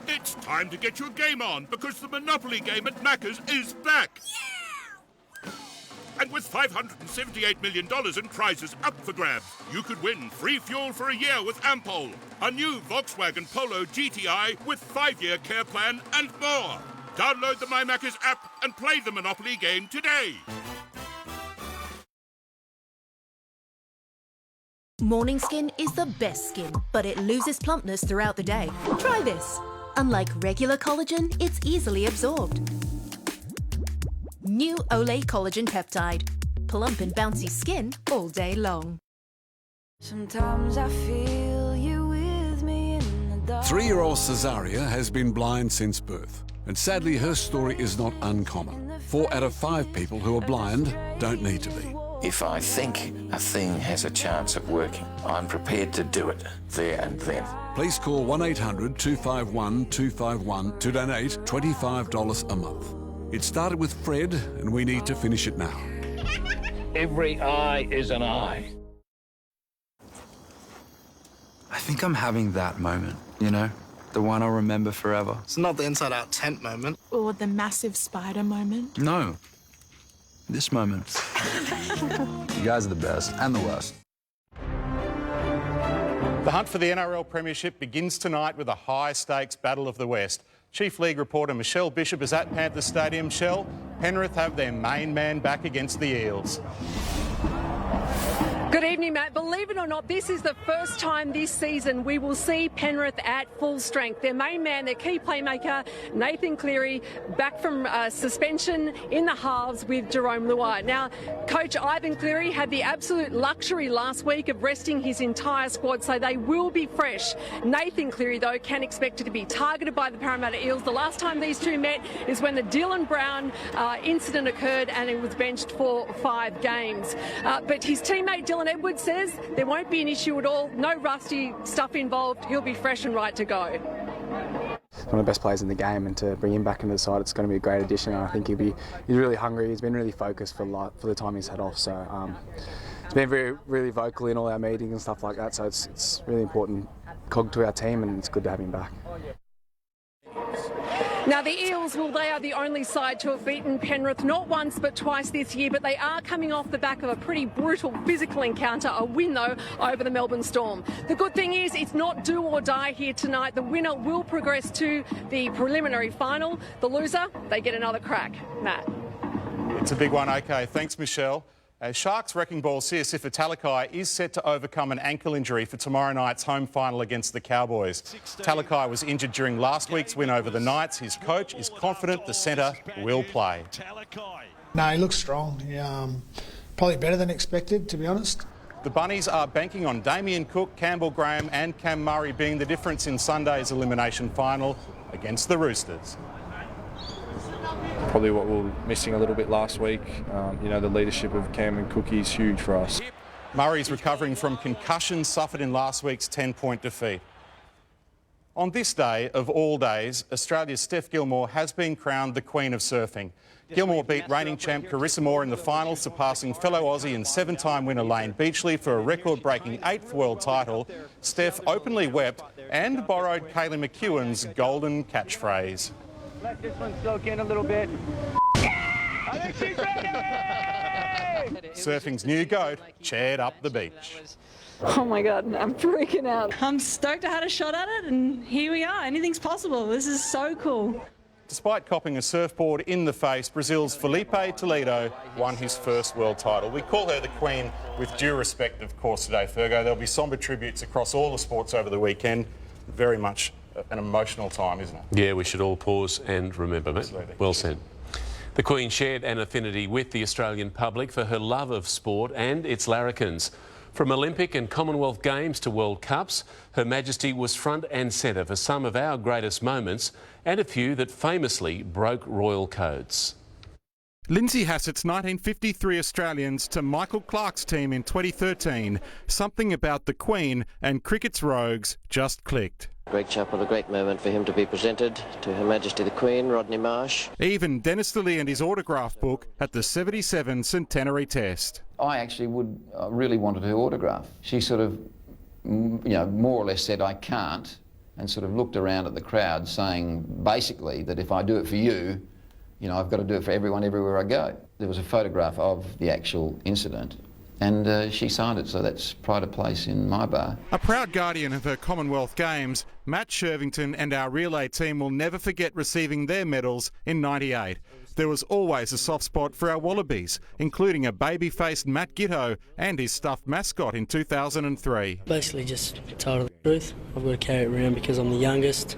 It's time to get your game on because the Monopoly game at Macca's is back. Yeah! And with $578 million in prizes up for grabs, you could win free fuel for a year with Ampol, a new Volkswagen Polo GTI with 5-year care plan and more. Download the My Macca's app and play the Monopoly game today. Morning skin is the best skin, but it loses plumpness throughout the day. Try this. Unlike regular collagen, it's easily absorbed. New Olay Collagen Peptide. Plump and bouncy skin all day long. Sometimes I feel you with me in the dark. 3-year-old Cesaria has been blind since birth, and sadly her story is not uncommon. 4 out of 5 people who are blind don't need to be. If I think a thing has a chance of working, I'm prepared to do it there and then. Please call 1-800-251-251 to donate $25 a month. It started with Fred, and we need to finish it now. Every eye is an eye. I think I'm having that moment, you know? The one I'll remember forever. It's not the inside-out tent moment. Or the massive spider moment. No. This moment. You guys are the best and the worst. The hunt for the NRL Premiership begins tonight with a high-stakes battle of the West. Chief League reporter Michelle Bishop is at Panthers Stadium. Shell, Penrith have their main man back against the Eels. Good evening, Matt. Believe it or not, this is the first time this season we will see Penrith at full strength. Their main man, their key playmaker, Nathan Cleary, back from suspension in the halves with Jerome Luai. Now, coach Ivan Cleary had the absolute luxury last week of resting his entire squad, so they will be fresh. Nathan Cleary, though, can expect to be targeted by the Parramatta Eels. The last time these two met is when the Dylan Brown incident occurred and he was benched for 5 games. But his teammate Dylan Edwards says there won't be an issue at all, no rusty stuff involved, he'll be fresh and right to go. One of the best players in the game, and to bring him back into the side, it's going to be a great addition. I think he's really hungry, he's been really focused for the time he's had off, so he's been really vocal in all our meetings and stuff like that, so it's really important cog to our team, and it's good to have him back. Now, the Eels, well, they are the only side to have beaten Penrith not once but twice this year, but they are coming off the back of a pretty brutal physical encounter, a win, though, over the Melbourne Storm. The good thing is it's not do or die here tonight. The winner will progress to the preliminary final. The loser, they get another crack. Matt. It's a big one, OK. Thanks, Michelle. Sharks wrecking ball Siosifa Talakai is set to overcome an ankle injury for tomorrow night's home final against the Cowboys. Talakai was injured during last week's win over the Knights. His coach is confident the centre will play. No, he looks strong. Probably better than expected, to be honest. The Bunnies are banking on Damien Cook, Campbell Graham and Cam Murray being the difference in Sunday's elimination final against the Roosters. Probably what we were missing a little bit last week. The leadership of Cam and Cookie is huge for us. Murray's recovering from concussion suffered in last week's 10-point defeat. On this day of all days, Australia's Steph Gilmore has been crowned the Queen of Surfing. Gilmore beat reigning champ Carissa Moore in the final, surpassing fellow Aussie and 7-time winner Lane Beachley for a record-breaking 8th world title. Steph openly wept and borrowed Kaylee McEwen's golden catchphrase. Let this one soak in a little bit. I think she's ready! Surfing's new GOAT chaired up the beach. Oh my God, I'm freaking out. I'm stoked I had a shot at it, and here we are. Anything's possible. This is so cool. Despite copping a surfboard in the face, Brazil's Felipe Toledo won his first world title. We call her the Queen with due respect, of course, today, Fergo. There'll be sombre tributes across all the sports over the weekend. Very much an emotional time, isn't it? Yeah, we should all pause and remember, mate. Well said. The Queen shared an affinity with the Australian public for her love of sport and its larrikins. From Olympic and Commonwealth Games to World Cups, Her Majesty was front and centre for some of our greatest moments and a few that famously broke royal codes. Lindsay Hassett's 1953 Australians to Michael Clarke's team in 2013. Something about the Queen and cricket's rogues just clicked. Greg Chappell, a great moment for him to be presented to Her Majesty the Queen, Rodney Marsh. Even Dennis Lillee and his autograph book at the 77 Centenary Test. I actually really wanted her autograph. She sort of, more or less said, I can't, and sort of looked around at the crowd saying, basically, that if I do it for you, I've got to do it for everyone everywhere I go. There was a photograph of the actual incident, and she signed it, so that's pride of place in my bar. A proud guardian of her Commonwealth Games, Matt Shervington and our relay team will never forget receiving their medals in '98. There was always a soft spot for our Wallabies, including a baby-faced Matt Gitto and his stuffed mascot in 2003. Basically just told her the truth. I've got to carry it around because I'm the youngest,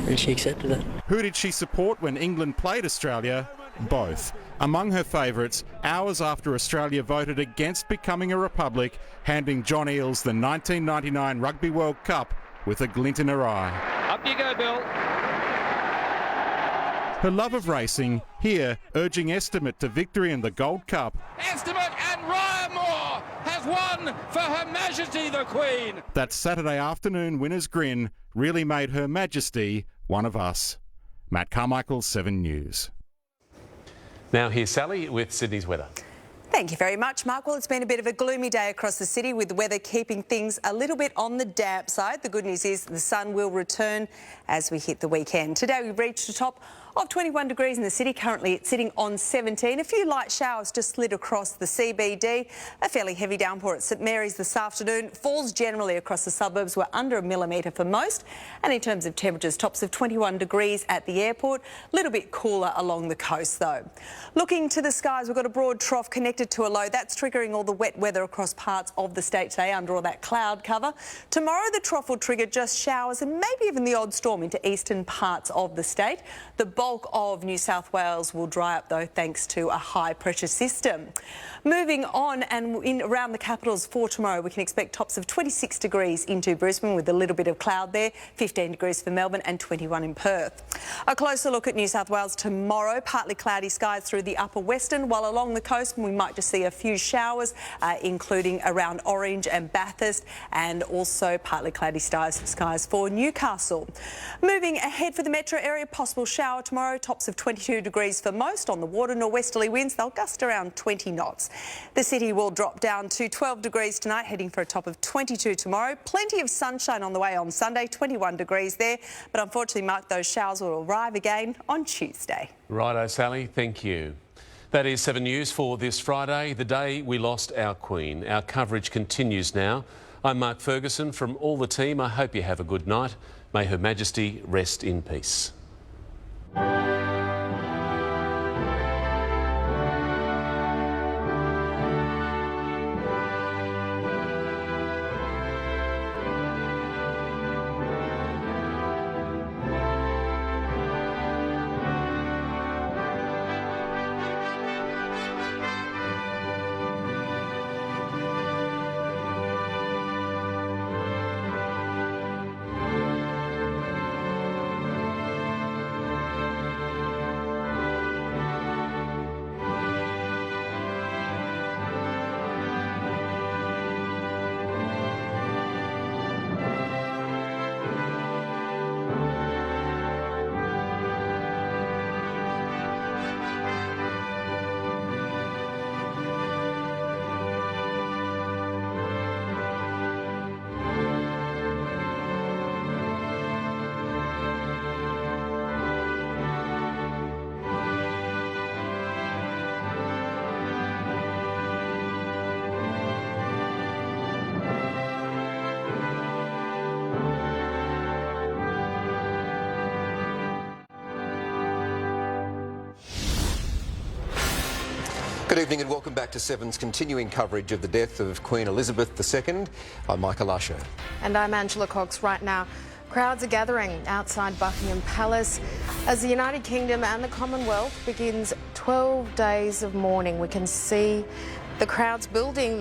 and she accepted that. Who did she support when England played Australia? Both. Among her favourites, hours after Australia voted against becoming a republic, handing John Eales the 1999 Rugby World Cup with a glint in her eye. Up you go, Bill. Her love of racing, here urging Estimate to victory in the Gold Cup. Estimate and Ryan Moore has won for Her Majesty the Queen. That Saturday afternoon winner's grin really made Her Majesty one of us. Matt Carmichael, 7 News. Now here's Sally with Sydney's weather. Thank you very much, Mark. Well, it's been a bit of a gloomy day across the city with the weather keeping things a little bit on the damp side. The good news is the sun will return as we hit the weekend. Today we've reached a top of 21 degrees in the city. Currently it's sitting on 17. A few light showers just slid across the CBD. A fairly heavy downpour at St Mary's this afternoon. Falls generally across the suburbs were under a millimetre for most. And in terms of temperatures, tops of 21 degrees at the airport. A little bit cooler along the coast though. Looking to the skies, we've got a broad trough connected to a low. That's triggering all the wet weather across parts of the state today under all that cloud cover. Tomorrow the trough will trigger just showers and maybe even the odd storm into eastern parts of the state. The bulk of New South Wales will dry up though thanks to a high pressure system. Moving on and in around the capitals for tomorrow, we can expect tops of 26 degrees into Brisbane with a little bit of cloud there, 15 degrees for Melbourne and 21 in Perth. A closer look at New South Wales tomorrow, partly cloudy skies through the upper western, while along the coast we might just see a few showers, including around Orange and Bathurst, and also partly cloudy skies for Newcastle. Moving ahead for the metro area, possible shower tomorrow, tops of 22 degrees for most. On the water, norwesterly winds, they'll gust around 20 knots. The city will drop down to 12 degrees tonight, heading for a top of 22 tomorrow. Plenty of sunshine on the way on Sunday, 21 degrees there, but unfortunately, Mark, those showers will arrive again on Tuesday. Righto, Sally, thank you. That is 7 News for this Friday, the day we lost our Queen. Our coverage continues now. I'm Mark Ferguson from all the team. I hope you have a good night. May Her Majesty rest in peace. Good evening and welcome back to Seven's continuing coverage of the death of Queen Elizabeth II. I'm Michael Usher. And I'm Angela Cox. Right now, Crowds are gathering outside Buckingham Palace as the United Kingdom and the Commonwealth begins 12 days of mourning. We can see the crowds building